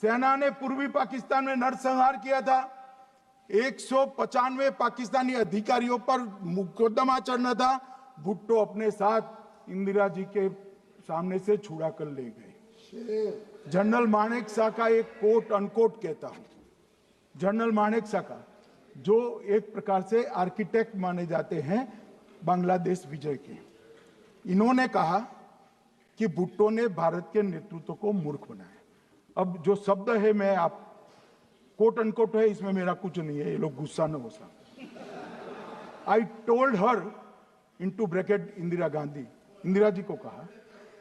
सेना ने पूर्वी पाकिस्तान में नरसंहार किया था। 195 पाकिस्तानी अधिकारियों पर मुकदमा चढ़ना था। भुट्टो अपने साथ इंदिरा जी के सामने से छुड़ा कर ले गए। जनरल मानेक शॉ का एक कोट अनकोट कहता हूं, जनरल मानेक शॉ का, जो एक प्रकार से आर्किटेक्ट माने जाते हैं बांग्लादेश विजय के, इन्होंने कहा कि भुट्टो ने भारत के नेतृत्व को मूर्ख बनाया। अब जो शब्द है, मैं आप कोट अनकोट है, इसमें मेरा कुछ नहीं है, ये लोग गुस्सा न हो सकते। I told her into bracket Indira Gandhi, Indira ji को कहा,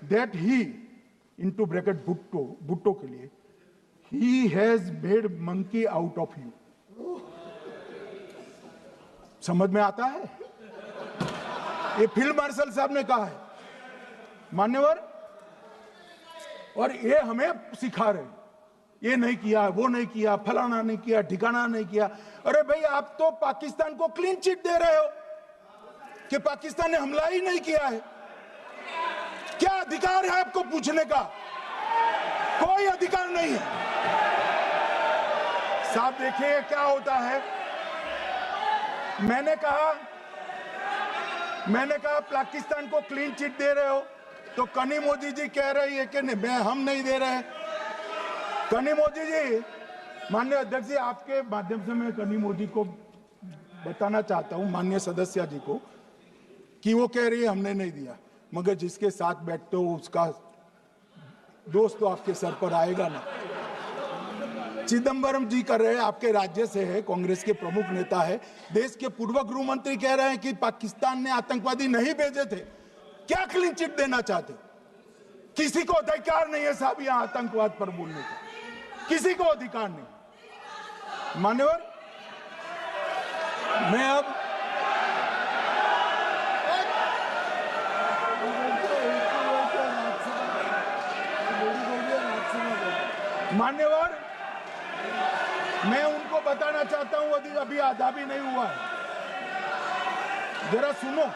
that he into bracket Bhutto के लिए, he has made monkey out of you. समझ में आता है? ये फील्ड मार्शल साहब ने कहा है मान्यवर, और ये हमें सिखा रहे हैं ये नहीं किया, वो नहीं किया, फलाना नहीं किया, ठिकाना नहीं किया। अरे भाई, आप तो पाकिस्तान को क्लीन चिट दे रहे हो कि पाकिस्तान ने हमला ही नहीं किया है। क्या अधिकार है आपको पूछने का? कोई अधिकार नहीं है साहब। देखिए क्या होता है, मैंने कहा पाकिस्तान को क्लीन चिट दे रहे हो, तो कनी मोदी जी कह रही है कि हम नहीं दे रहे। कनी मोदी जी, माननीय अध्यक्ष जी, आपके माध्यम से मैं कनी मोदी को बताना चाहता हूं, माननीय सदस्य जी को, कि वो कह रही है हमने नहीं दिया, मगर जिसके साथ बैठते हो उसका दोस्त तो आपके सर पर आएगा ना। चिदंबरम जी कर रहे हैं, आपके राज्य से है, कांग्रेस के प्रमुख नेता है, देश के पूर्व गृह मंत्री कह रहे हैं कि पाकिस्तान ने आतंकवादी नहीं भेजे थे। क्या क्लीन चिट देना चाहते? किसी को अधिकार नहीं है साहब यहां आतंकवाद पर बोलने का, किसी को अधिकार नहीं। मान्यवर, मैं अब मान्यवर, मैं उनको बताना चाहता हूं, अभी आधा भी नहीं हुआ है, जरा सुनो।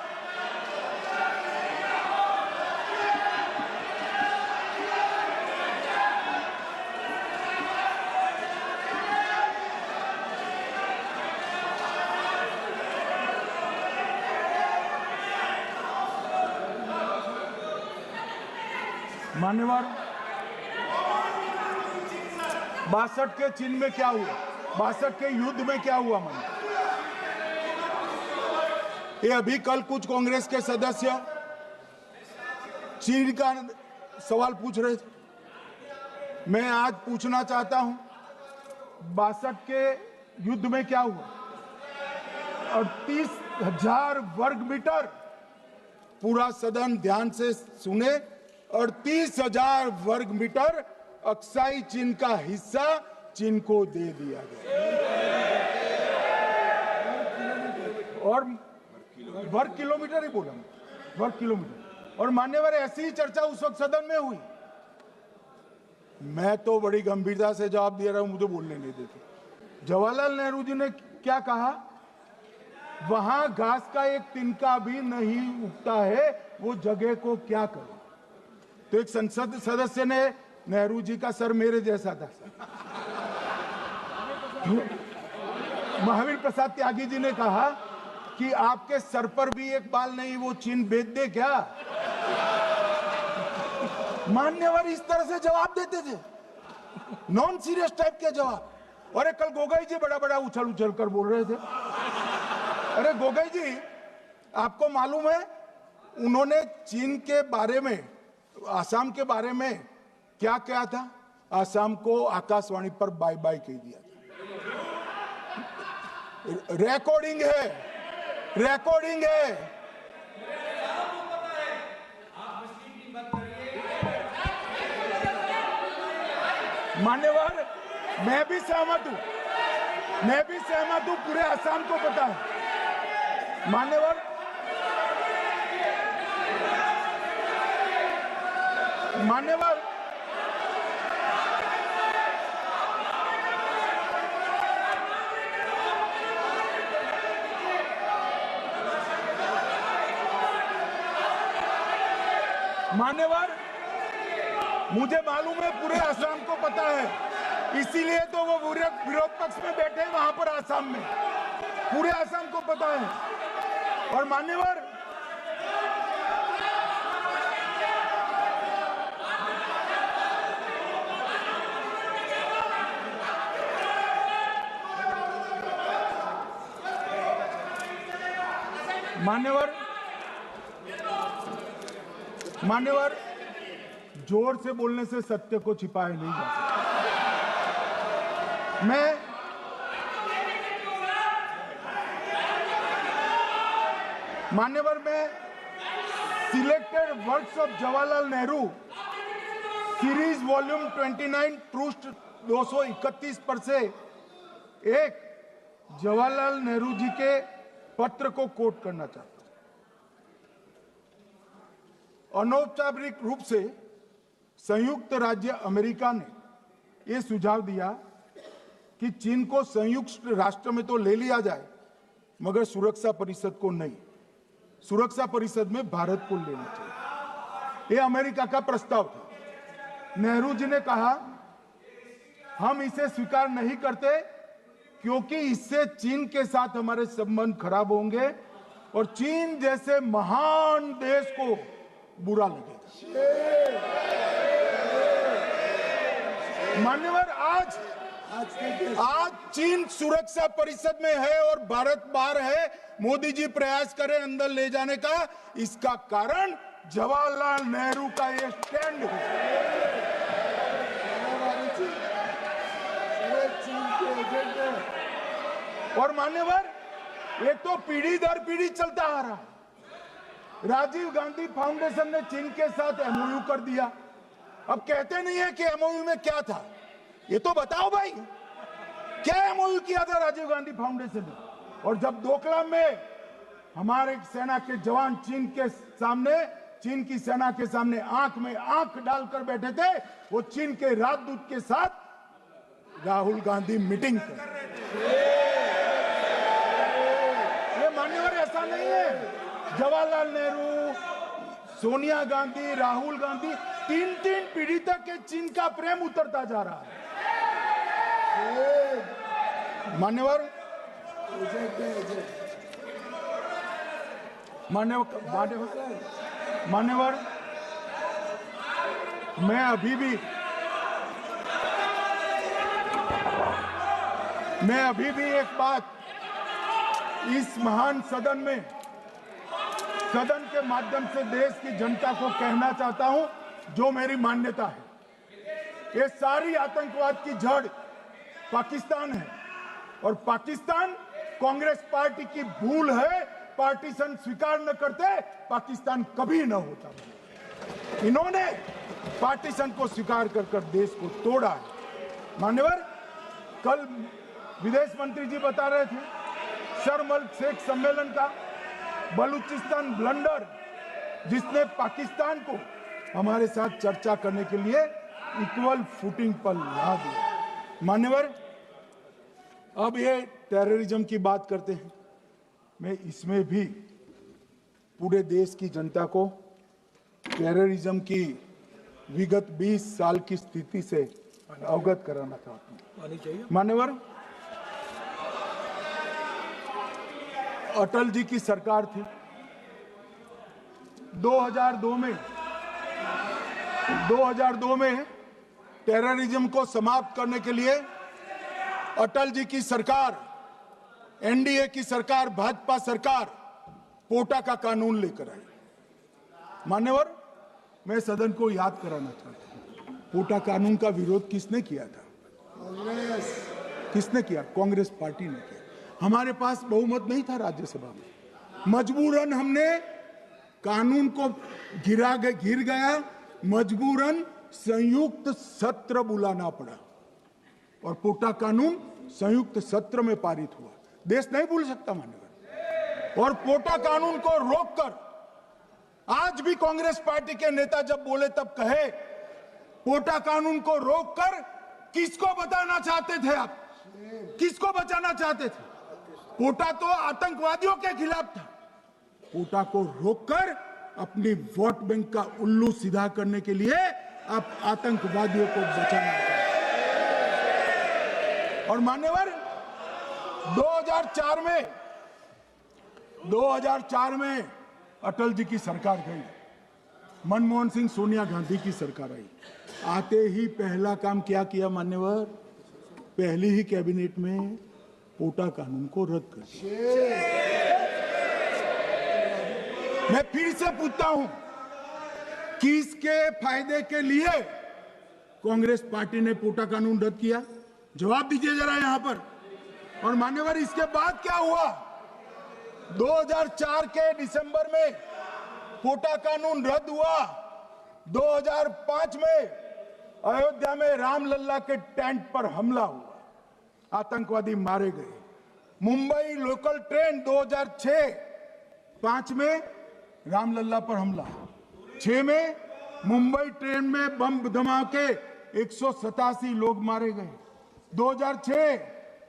मान्यवर, 62 के चिन्ह में क्या हुआ, 62 के युद्ध में क्या हुआ? मन ये अभी कल कुछ कांग्रेस के सदस्य चीन का सवाल पूछ रहे थे, मैं आज पूछना चाहता हूं 62 के युद्ध में क्या हुआ? 38,000 वर्ग मीटर, पूरा सदन ध्यान से सुने, 38,000 वर्ग मीटर अक्साई चीन का हिस्सा चीन को दे दिया गया, और वर्ग किलोमीटर ही बोला, वर्ग किलोमीटर। और मान्यवर, ऐसी ही चर्चा उस वक्त सदन में हुई, मैं तो बड़ी गंभीरता से जवाब दे रहा हूं, मुझे बोलने नहीं देते। जवाहरलाल नेहरू जी ने क्या कहा? वहां घास का एक तिनका भी नहीं उगता है, वो जगह को क्या करे? तो एक संसद सदस्य ने, नेहरू जी का सर मेरे जैसा था, महावीर प्रसाद त्यागी जी ने कहा कि आपके सर पर भी एक बाल नहीं, वो चीन बेच दे क्या? मान्यवर इस तरह से जवाब देते थे, नॉन सीरियस टाइप के जवाब। और कल गोगोई जी बड़ा बड़ा उछल उछल कर बोल रहे थे। अरे गोगोई जी, आपको मालूम है उन्होंने चीन के बारे में, आसाम के बारे में क्या कहा था? आसाम को आकाशवाणी पर बाय बाय कह दिया था। रिकॉर्डिंग है, रिकॉर्डिंग है। मान्यवर, मैं भी सहमत हूं, पूरे आसाम को पता है। मान्यवर, मान्यवर, मान्यवर, मुझे मालूम है पूरे आसाम को पता है, इसीलिए तो वो विरोध पक्ष में बैठे हैं वहां पर आसाम में, पूरे आसाम को पता है। और मान्यवर, मान्यवर, जोर से बोलने से सत्य को छिपाया नहीं जा सकता। मान्यवर, मैं selected works of Jawaharlal Nehru series volume 29 पृष्ठ 231 पर से एक जवाहरलाल नेहरू जी के पत्र को कोट करना चाहता हूं। अनौपचारिक रूप से संयुक्त राज्य अमेरिका ने यह सुझाव दिया कि चीन को संयुक्त राष्ट्र में तो ले लिया जाए, मगर सुरक्षा परिषद को नहीं। सुरक्षा परिषद में भारत को लेना चाहिए, यह अमेरिका का प्रस्ताव था। नेहरू जी ने कहा, हम इसे स्वीकार नहीं करते क्योंकि इससे चीन के साथ हमारे संबंध खराब होंगे और चीन जैसे महान देश को बुरा लगेगा। मान्यवर, आज चीन सुरक्षा परिषद में है और भारत बाहर है। मोदी जी प्रयास करें अंदर ले जाने का, इसका कारण जवाहरलाल नेहरू का ये स्टैंड है। और मान्यवर, ये तो पीढ़ी दर पीढ़ी चलता आ रहा है। राजीव गांधी फाउंडेशन ने चीन के साथ एमओयू कर दिया। अब कहते नहीं है कि एमओयू में क्या था, ये तो बताओ भाई, क्या एमओयू किया था राजीव गांधी फाउंडेशन ने? और जब डोकलाम में हमारे सेना के जवान चीन की सेना के सामने आंख में आंख डालकर बैठे थे, वो चीन के राजदूत के साथ राहुल गांधी मीटिंग कर रहे थे। ये मान्यवर, ऐसा नहीं है। जवाहरलाल नेहरू, सोनिया गांधी, राहुल गांधी, तीन पीढ़ी तक के चीन का प्रेम उतरता जा रहा है। मान्यवर, मैं अभी भी एक बात इस महान सदन के माध्यम से देश की जनता को कहना चाहता हूं, जो मेरी मान्यता है। ये सारी आतंकवाद की जड़ पाकिस्तान है और पाकिस्तान कांग्रेस पार्टी की भूल है। पार्टीशन स्वीकार न करते, पाकिस्तान कभी न होता। इन्होंने पार्टीशन को स्वीकार कर देश को तोड़ा है। मान्यवर, कल विदेश मंत्री जी बता रहे थे शर्म अल शेख सम्मेलन का बलूचिस्तान ब्लंडर, जिसने पाकिस्तान को हमारे साथ चर्चा करने के लिए इक्वल फुटिंग पर ला दिया। मान्यवर, अब ये टेररिज्म की बात करते हैं। मैं इसमें भी पूरे देश की जनता को टेररिज्म की विगत 20 साल की स्थिति से अवगत कराना चाहता हूं। मान्यवर, अटल जी की सरकार थी। 2002 में टेररिज्म को समाप्त करने के लिए अटल जी की सरकार, एनडीए की सरकार, भाजपा सरकार पोटा का कानून लेकर आई। मान्यवर, मैं सदन को याद कराना चाहता हूं, पोटा कानून का विरोध किसने किया था? किसने किया? कांग्रेस पार्टी ने किया। हमारे पास बहुमत नहीं था राज्यसभा में। मजबूरन हमने कानून को गिर गया, मजबूरन संयुक्त सत्र बुलाना पड़ा और पोटा कानून संयुक्त सत्र में पारित हुआ। देश नहीं भूल सकता मान्यवर। और पोटा कानून को रोककर आज भी कांग्रेस पार्टी के नेता जब बोले तब कहे, पोटा कानून को रोककर किसको बताना चाहते थे आप? किसको बचाना चाहते थे? पोटा तो आतंकवादियों के खिलाफ था। पोटा को रोककर अपनी वोट बैंक का उल्लू सीधा करने के लिए आप आतंकवादियों को बचाना चाहते। और मान्यवर, 2004 में अटल जी की सरकार गई, मनमोहन सिंह, सोनिया गांधी की सरकार आई। आते ही पहला काम क्या किया मान्यवर? पहली ही कैबिनेट में पोटा कानून को रद्द कर दिया। मैं फिर से पूछता हूं, किसके फायदे के लिए कांग्रेस पार्टी ने पोटा कानून रद्द किया? जवाब दीजिए जरा यहां पर। और मान्यवर, इसके बाद क्या हुआ? 2004 के दिसंबर में पोटा कानून रद्द हुआ। 2005 में अयोध्या में रामलल्ला के टेंट पर हमला हुआ, आतंकवादी मारे गए। मुंबई लोकल ट्रेन 2006, 5 में रामलला पर हमला, 6 में मुंबई ट्रेन में बम धमाके 187 लोग मारे गए। 2006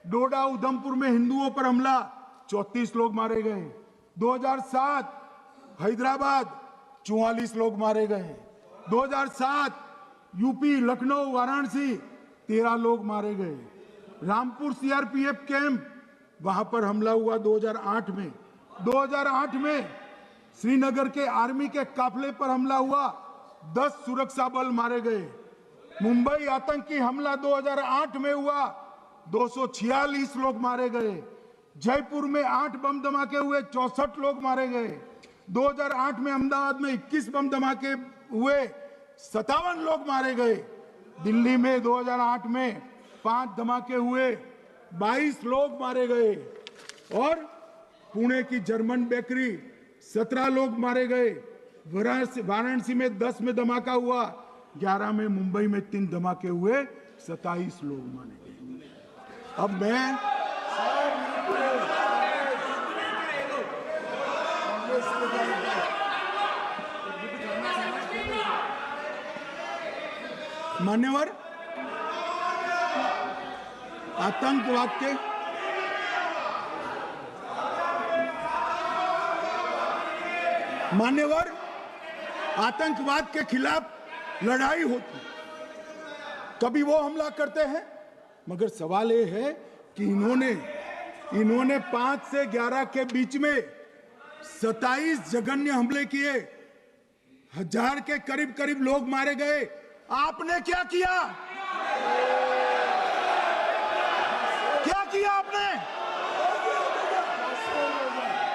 डोडा उधमपुर में हिंदुओं पर हमला, 34 लोग मारे गए। 2007 हैदराबाद 44 लोग मारे गए। 2007 यूपी लखनऊ वाराणसी 13 लोग मारे गए। रामपुर सीआरपीएफ कैंप वहां पर हमला हुआ 2008 में। 2008 में श्रीनगर के आर्मी के काफिले पर हमला हुआ, 10 सुरक्षा बल मारे गए। मुंबई आतंकी हमला 2008 में हुआ, 246 लोग मारे गए। जयपुर में 8 बम धमाके हुए, 64 लोग मारे गए। 2008 में अहमदाबाद में 21 बम धमाके हुए, 57 लोग मारे गए। दिल्ली में 2008 में 5 धमाके हुए, 22 लोग मारे गए। और पुणे की जर्मन बेकरी 17 लोग मारे गए। वाराणसी में 10 में धमाका हुआ, 11 में मुंबई में 3 धमाके हुए, 27 लोग मारे गए। अब मैं मान्यवर आतंकवाद के खिलाफ लड़ाई होती, कभी वो हमला करते हैं, मगर सवाल ये है कि इन्होंने 5 से 11 के बीच में 27 जघन्य हमले किए, 1000 के करीब लोग मारे गए। आपने क्या किया? क्या किया आपने?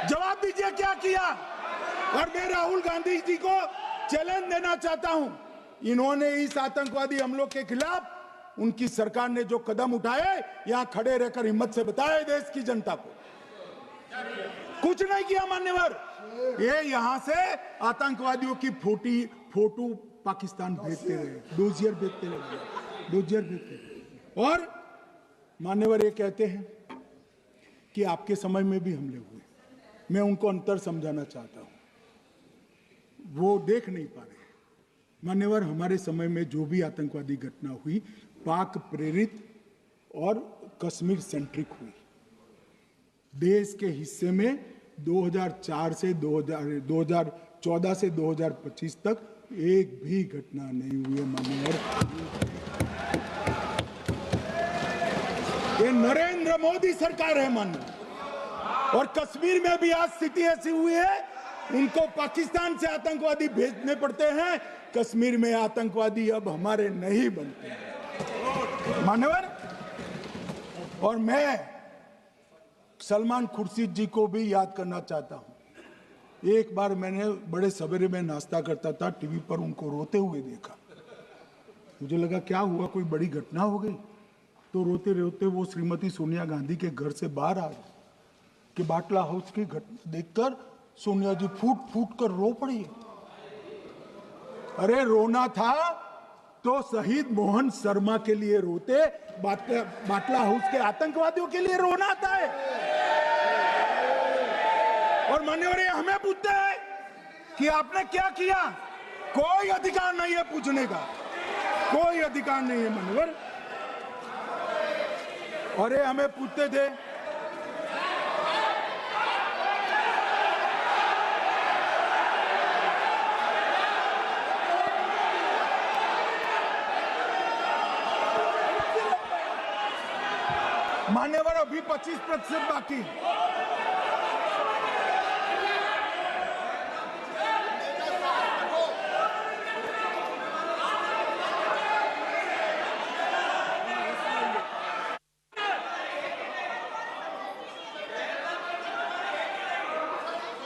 जवाब दीजिए, क्या किया? और मैं राहुल गांधी जी को चैलेंज देना चाहता हूं, इन्होंने इस आतंकवादी हमलों के खिलाफ उनकी सरकार ने जो कदम उठाए, यहां खड़े रहकर हिम्मत से बताए देश की जनता को। कुछ नहीं किया मान्यवर। ये यहां से आतंकवादियों की फोटो पाकिस्तान भेजते रहे, डोजियर भेजते रहे। और मान्यवर ये कहते हैं कि आपके समय में भी हमले हुए। मैं उनको अंतर समझाना चाहता हूं, वो देख नहीं पा रहे। मान्यवर, हमारे समय में जो भी आतंकवादी घटना हुई, पाक प्रेरित और कश्मीर सेंट्रिक हुई। देश के हिस्से में 2014 से 2025 तक एक भी घटना नहीं हुई है मान्यवर। ये नरेंद्र मोदी सरकार है मान्यवर। और कश्मीर में भी आज स्थिति ऐसी हुई है, उनको पाकिस्तान से आतंकवादी भेजने पड़ते हैं। कश्मीर में आतंकवादी अब हमारे नहीं बनते हैं मान्यवर। और मैं सलमान खुर्शीद जी को भी याद करना चाहता हूं। एक बार मैंने बड़े सवेरे में नाश्ता करता था, टीवी पर उनको रोते हुए देखा। मुझे लगा क्या हुआ, कोई बड़ी घटना हो गई। तो रोते रोते वो श्रीमती सोनिया गांधी के घर से बाहर आ गए कि बाटला हाउस की घटना देखकर सोनिया जी फूट कर रो पड़ी। अरे रोना था तो शहीद मोहन शर्मा के लिए रोते, बाटला हाउस के आतंकवादियों के लिए रोना आता है। और मान्यवर हमें पूछते हैं कि आपने क्या किया। कोई अधिकार नहीं है पूछने का, कोई अधिकार नहीं है मान्यवर। और ये हमें पूछते थे मान्यवर, अभी 25% बाकी।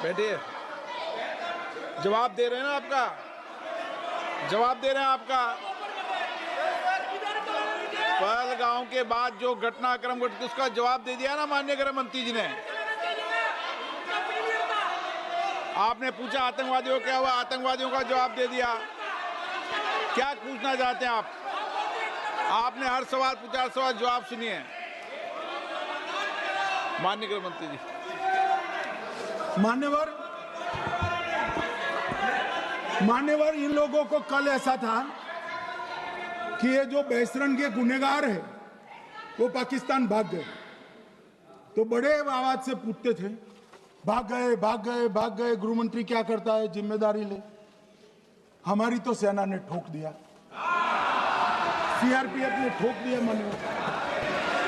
बैठिए, जवाब दे रहे हैं ना आपका, जवाब दे रहे हैं आपका। पहलगांव के बाद जो घटनाक्रम घटित, उसका जवाब दे दिया ना माननीय गृह मंत्री जी ने। आपने पूछा आतंकवादियों क्या हुआ, आतंकवादियों का जवाब दे दिया। क्या पूछना चाहते हैं आप? आपने हर सवाल पूछा, हर सवाल जवाब सुनिए। माननीय गृह मंत्री जी। मान्यवर, इन लोगों को कल ऐसा था कि ये जो बेसरन के गुनहगार है वो पाकिस्तान भाग गए, तो बड़े आवाज से पूछते थे भाग गए भाग गए भाग गए, गृह मंत्री क्या करता है, जिम्मेदारी ले। हमारी तो सेना ने ठोक दिया, सीआरपीएफ ने ठोक दिया। मान्यवर,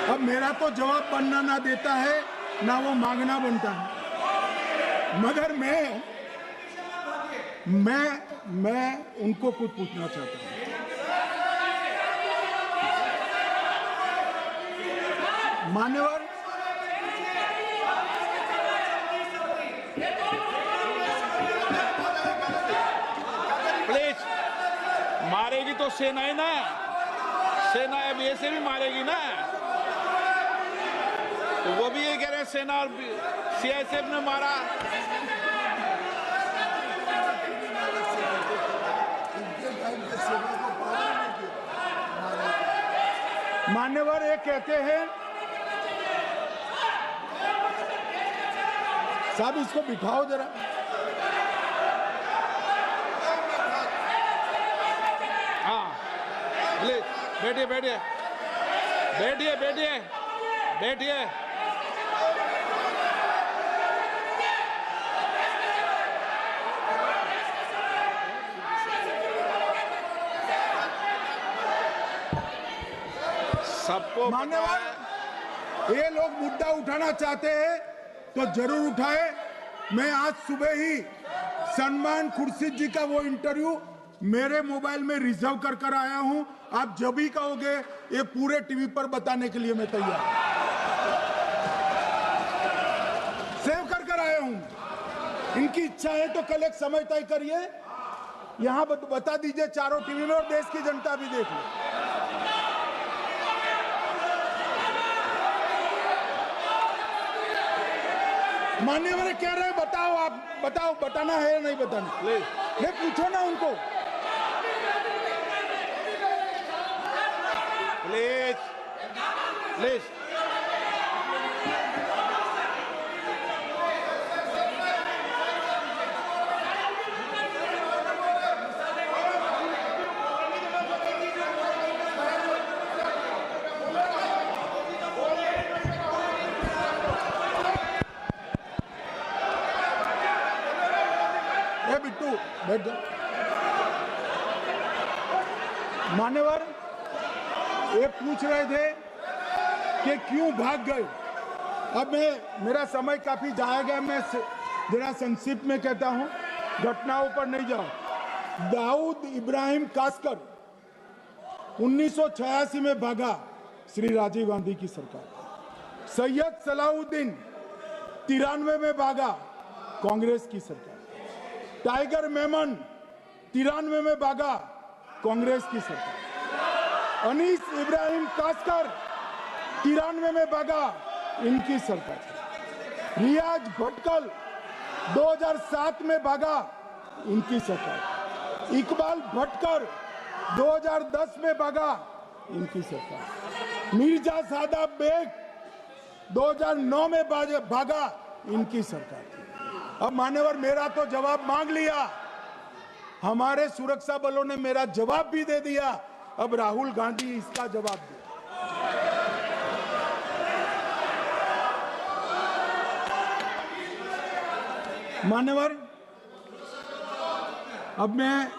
अब मेरा तो जवाब बनना ना देता है ना वो मांगना बनता है, मगर मैं उनको कुछ पूछना चाहता हूं। मान्यवर, प्लीज, मारेगी तो सेना है ना, सेना अब ऐसे भी मारेगी ना, तो वो भी ये कह रहे हैं सेना और सीआईएसएफ ने मारा। मान्यवर, ये कहते हैं साहब इसको बिठाओ जरा। हाँ, प्लीज बैठिए बैठिए बैठिए बैठिए बैठिए। सबको मान्यवर, ये लोग मुद्दा उठाना चाहते हैं तो जरूर उठाए। मैं आज सुबह ही सलमान खुर्शीद जी का वो इंटरव्यू मेरे मोबाइल में रिजर्व कर आया हूं। आप जब भी कहोगे ये पूरे टीवी पर बताने के लिए मैं तैयार हूं। सेव कर आया हूं। इनकी इच्छा है तो कल एक समय तय करिए, यहां बता दीजिए चारों टीवी में, और देश की जनता भी देख ले। मान्यवर कह रहे हैं बताओ, आप बताओ, बताना है या नहीं बताना, नहीं पूछो ना उनको। Please please. बिट्टू बैठ जाओ। मान्यवर, ये पूछ रहे थे कि क्यों भाग गए। अब मेरा समय काफी जाएगा, मैं जरा संक्षिप्त में कहता हूं, घटनाओं पर नहीं जाऊं। दाऊद इब्राहिम कासकर 1986 में भागा, श्री राजीव गांधी की सरकार। सैयद सलाउद्दीन 93 में भागा, कांग्रेस की सरकार। टाइगर मेमन 93 में भागा, कांग्रेस की सरकार। अनीस इब्राहिम कासकर 93 में भागा, इनकी सरकार। रियाज भटकल 2007 में भागा, इनकी सरकार। इकबाल भटकर 2010 में भागा, इनकी सरकार। मिर्जा सादाब बेग 2009 में भागा, इनकी सरकार। अब मान्यवर, मेरा तो जवाब मांग लिया, हमारे सुरक्षा बलों ने मेरा जवाब भी दे दिया, अब राहुल गांधी इसका जवाब दे। मान्यवर, अब मैं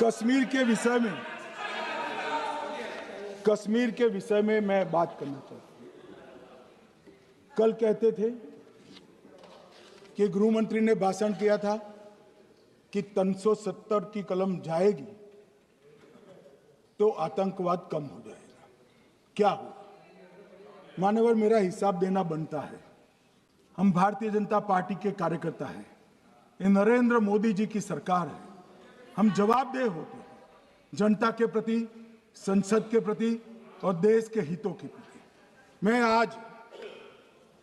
कश्मीर के विषय में मैं बात करना चाहता हूं। कल कहते थे कि गृह मंत्री ने भाषण किया था कि 370 की कलम जाएगी तो आतंकवाद कम हो जाएगा। क्या हुआ? मान्यवर, मेरा हिसाब देना बनता है। हम भारतीय जनता पार्टी के कार्यकर्ता हैं, ये नरेंद्र मोदी जी की सरकार है, हम जवाबदेह होते हैं जनता के प्रति, संसद के प्रति और देश के हितों के प्रति। मैं आज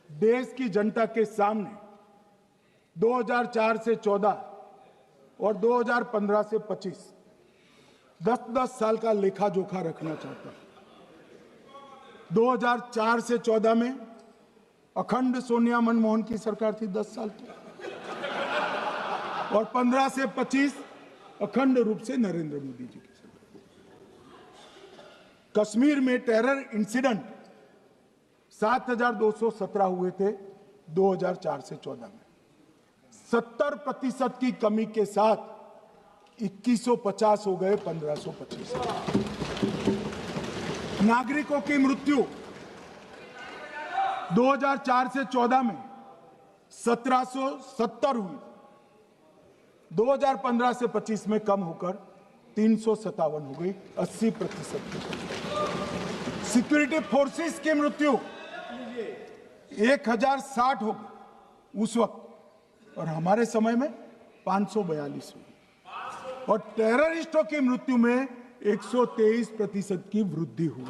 देश की जनता के सामने 2004 से 14 और 2015 से 25 10-10 साल का लेखा जोखा रखना चाहता हूं। 2004 से 14 में अखंड सोनिया मनमोहन की सरकार थी 10 साल की, और 15 से 25 अखंड रूप से नरेंद्र मोदी जी की सरकार। कश्मीर में टेरर इंसिडेंट 7,217 हुए थे 2004 से 14 में। 70% की कमी के साथ 2150 हो गए 1525। नागरिकों की मृत्यु 2004 से 14 में 1770 हुई, 2015 से 25 में कम होकर 357 हो गई, 80%। सिक्योरिटी फोर्सेस की मृत्यु 1060 हो गई उस वक्त, और हमारे समय में 542 हुई, और टेररिस्टों की मृत्यु में 123% की वृद्धि हुई।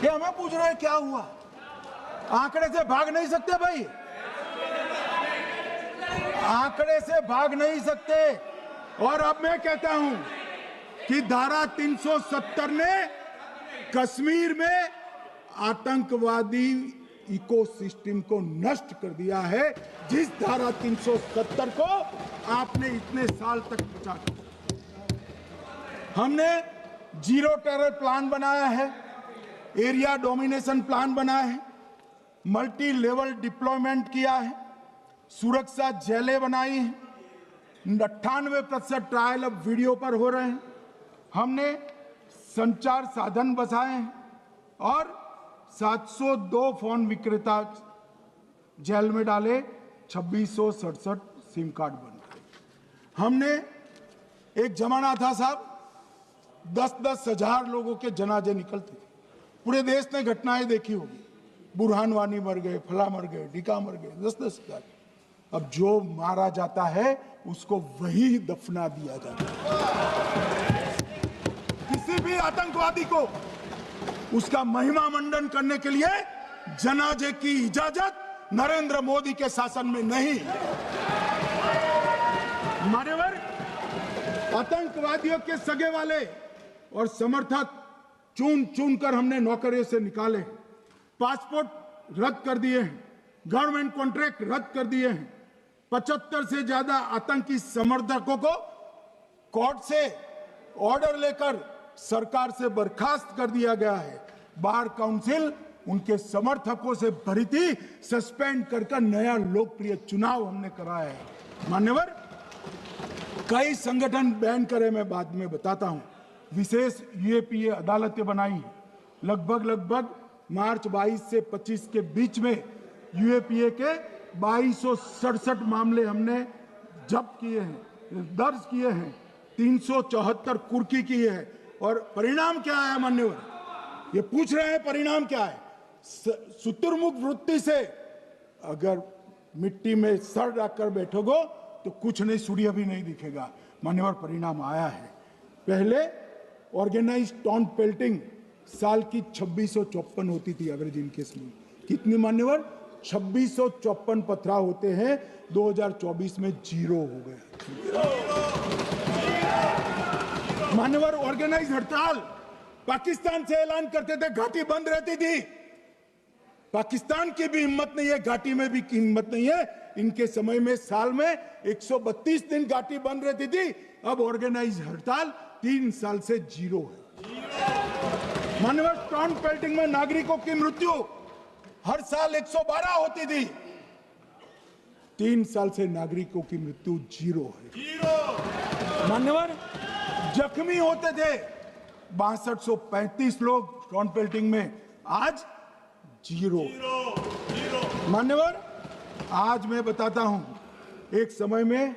ये हमें पूछ रहे हैं क्या हुआ? आंकड़े से भाग नहीं सकते भाई, आंकड़े से भाग नहीं सकते। और अब मैं कहता हूं कि धारा 370 ने कश्मीर में आतंकवादी इकोसिस्टम को नष्ट कर दिया है, जिस धारा 370 को आपने इतने साल तक बचा कर। हमने जीरो टेरर प्लान बनाया है, एरिया डोमिनेशन प्लान बनाया है, मल्टी लेवल डिप्लॉयमेंट किया है, सुरक्षा जेलें बनाई हैं, 98% ट्रायल अब वीडियो पर हो रहे हैं, हमने संचार साधन बसाए हैं, और 702 फोन विक्रेता जेल में डाले, 2667 सिम कार्ड बन गए। हमने, एक जमाना था साहब 10-10 हजार लोगों के जनाजे निकलते थे, पूरे देश ने घटनाएं देखी होगी, बुरहान वानी मर गए, फला मर गए, ढिका मर गए, 10-10 हजार। अब जो मारा जाता है उसको वही दफना दिया जाता है। किसी भी आतंकवादी को उसका महिमा मंडन करने के लिए जनाजे की इजाजत नरेंद्र मोदी के शासन में नहीं। मान्यवर, आतंकवादियों के सगे वाले और समर्थक चुन चुन कर हमने नौकरियों से निकाले, पासपोर्ट रद्द कर दिए हैं, गवर्नमेंट कॉन्ट्रैक्ट रद्द कर दिए हैं, 75 से ज्यादा आतंकी समर्थकों को कोर्ट से ऑर्डर लेकर सरकार से बर्खास्त कर दिया गया है। बार काउंसिल उनके समर्थकों से भरी थी, सस्पेंड कर नया लोकप्रिय चुनाव हमने कराया है। मान्यवर, कई संगठन बैन करे, मैं बाद में बताता हूं। विशेष यूएपीए अदालतें बनाई हैं, लगभग मार्च 22 से 25 के बीच में यूएपीए के 2267 मामले हमने जब्त किए हैं, दर्ज किए हैं, 374 कुर्की की है। और परिणाम क्या है मान्यवर? ये पूछ रहे हैं परिणाम क्या है? शुतुरमुख वृत्ति से अगर मिट्टी में सर रखकर बैठोगे तो कुछ नहीं, सूर्य भी नहीं दिखेगा। मान्यवर, परिणाम आया है। पहले ऑर्गेनाइज टॉन्ट पेल्टिंग साल की 2654 होती थी एवरेज इनकेस में। कितनी मान्यवर? 2654 पथराव होते हैं, 2024 में 0 हो गए। मान्यवर, ऑर्गेनाइज हड़ताल पाकिस्तान से ऐलान करते थे, घाटी बंद रहती थी। पाकिस्तान की भी हिम्मत नहीं है, घाटी में भी हिम्मत नहीं है। इनके समय में साल में 132 दिन घाटी बंद रहती थी, अब ऑर्गेनाइज हड़ताल 3 साल से 0 है। मान्यवर, टॉन्ट पेल्टिंग में नागरिकों की मृत्यु हर साल 112 होती थी, 3 साल से नागरिकों की मृत्यु 0 है। मान्यवर, जख्मी होते थे 6235 लोग टॉन्ट पेल्टिंग में, आज 0। मान्यवर, आज मैं बताता हूं, एक समय में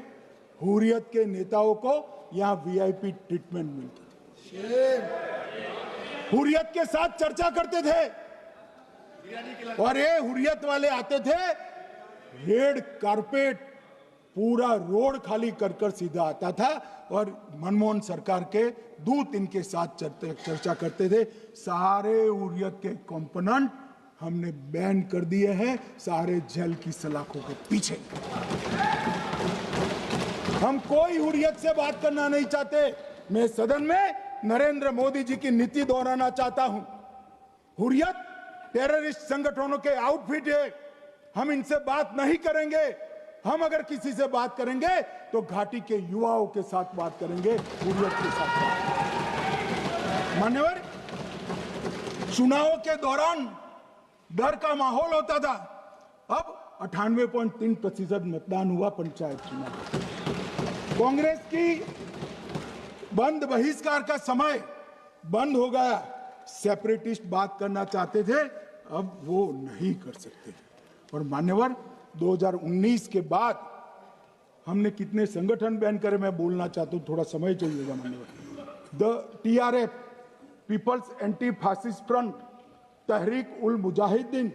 हुर्रियत के नेताओं को यहां वीआईपी ट्रीटमेंट मिलती थी, हुर्रियत के साथ चर्चा करते थे, और ये हुर्रियत वाले आते थे, रेड कारपेट पूरा रोड खाली कर सीधा आता था, और मनमोहन सरकार के दूत इनके साथ चर्चा करते थे। सारे हुर्रियत के कंपोनेंट हमने बैन कर दिए हैं, सारे जेल की सलाखों के पीछे। हम कोई हुर्रियत से बात करना नहीं चाहते। मैं सदन में नरेंद्र मोदी जी की नीति दोहराना चाहता हूं। हुर्रियत टेररिस्ट संगठनों के आउटफिट है, हम इनसे बात नहीं करेंगे। हम अगर किसी से बात करेंगे तो घाटी के युवाओं के साथ बात करेंगे, हुर्रियत के साथ बात। मान्यवर, चुनाव के दौरान डर का माहौल होता था, अब 98.3% मतदान हुआ पंचायत चुनाव। कांग्रेस की बंद बहिष्कार का समय बंद हो गया। सेपरेटिस्ट बात करना चाहते थे, अब वो नहीं कर सकते। और मान्यवर, 2019 के बाद हमने कितने संगठन बैन करे, मैं बोलना चाहता हूं, थोड़ा समय चाहिएगा मान्यवर। The TRF, people's anti fascist front, Tehreek ul Mujahideen,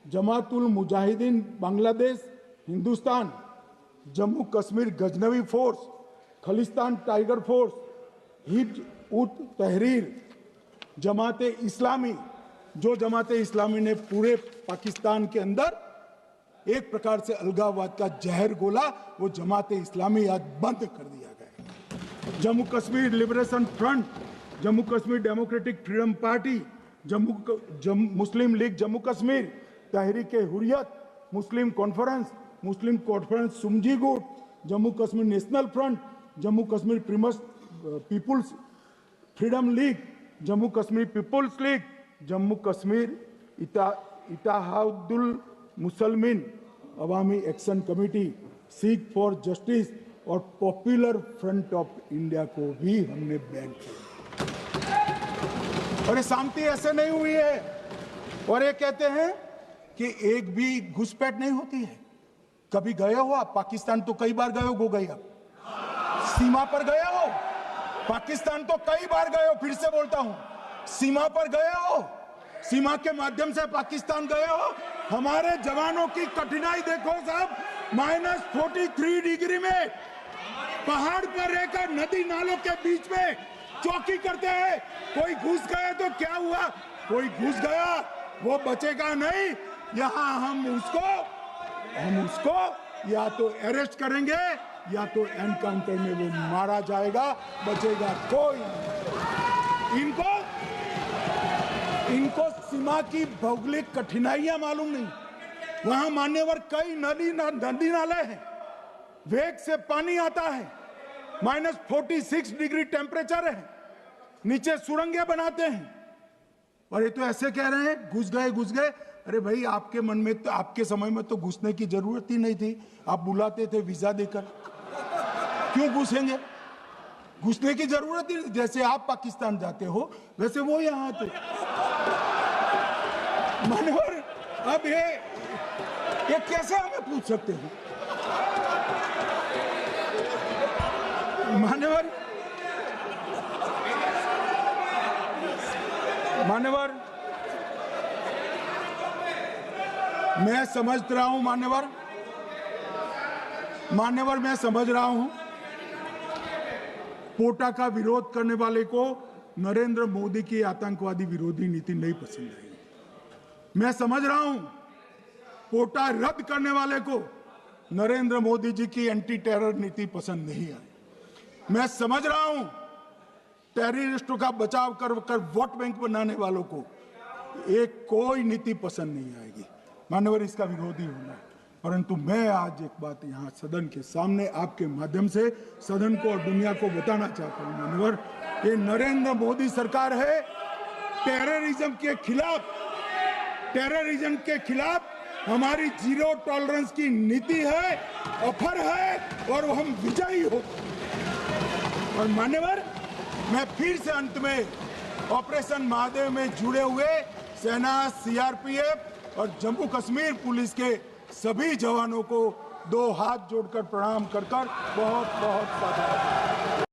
Jamaat ul Mujahideen Bangladesh Hindustan, Jammu Kashmir Ghaznavi force, Khalistan tiger force, Hizb ut Tahrir, Jamaat Islami, जो जमात इस्लामी ने पूरे पाकिस्तान के अंदर एक प्रकार से अलगाववाद का जहर घोला, वो जमात इस्लामी आज बंद कर दिया गया। Jammu Kashmir liberation front, Jammu Kashmir democratic freedom party, Muslim league Jammu Kashmir, Tehreek Hurriyat, Muslim conference Sumji गुट, Jammu Kashmir national front, Jammu Kashmir peoples freedom league, Jammu Kashmir peoples league, Jammu Kashmir Ittehadul Muslimeen Awami action committee, Sikh for justice और पॉपुलर फ्रंट ऑफ इंडिया को भी हमने बैन किया। और ये शांति ऐसे नहीं हुई है। और ये कहते हैं कि एक भी घुसपैठ नहीं होती है। कभी गए हो आप पाकिस्तान? तो कई बार गए हो गया, सीमा पर गए हो पाकिस्तान, तो कई बार गए हो। फिर से बोलता हूं, सीमा पर गए हो, सीमा के माध्यम से पाकिस्तान गए हो। हमारे जवानों की कठिनाई देखो साहब, -43 डिग्री में पहाड़ पर रहकर नदी नालों के बीच में चौकी करते हैं। कोई घुस गए तो क्या हुआ? कोई घुस गया, वो बचेगा नहीं। यहां हम उसको या तो अरेस्ट करेंगे या तो एनकाउंटर में वो मारा जाएगा, बचेगा कोई नहीं। इनको सीमा की भौगोलिक कठिनाइयां मालूम नहीं। वहां मान्यवर कई नदी नाले हैं, वेग से पानी आता है, -46 डिग्री टेम्परेचर है, नीचे सुरंगें बनाते हैं। और ये तो ऐसे कह रहे हैं घुस गए। अरे भाई, आपके मन में तो, आपके समय में तो घुसने की जरूरत ही नहीं थी। आप बुलाते थे वीजा देकर, क्यों घुसेंगे? घुसने की जरूरत ही नहीं। जैसे आप पाकिस्तान जाते हो वैसे वो यहाँ आते। मान्यवर, अब ये कैसे हमें पूछ सकते हैं? मान्यवर, मैं समझ रहा हूं मान्यवर, मैं समझ रहा हूं पोटा का विरोध करने वाले को नरेंद्र मोदी की आतंकवादी विरोधी नीति नहीं पसंद आई। मैं समझ रहा हूं पोटा रद्द करने वाले को नरेंद्र मोदी जी की एंटी टेरर नीति पसंद नहीं आई। मैं समझ रहा हूं टेररिस्टों का बचाव कर वोट बैंक बनाने वालों को एक कोई नीति पसंद नहीं आएगी। मान्यवर, इसका विरोधी होना है। परंतु मैं आज एक बात यहाँ सदन के सामने आपके माध्यम से सदन को और दुनिया को बताना चाहता हूँ। मान्यवर, ये नरेंद्र मोदी सरकार है, टेररिज्म के खिलाफ हमारी जीरो टॉलरेंस की नीति है, ऑफर है, और हम विजयी हो। और मान्यवर, मैं फिर से अंत में ऑपरेशन महादेव में जुड़े हुए सेना, CRPF और जम्मू कश्मीर पुलिस के सभी जवानों को 2 हाथ जोड़कर प्रणाम कर बहुत बहुत साधुवाद।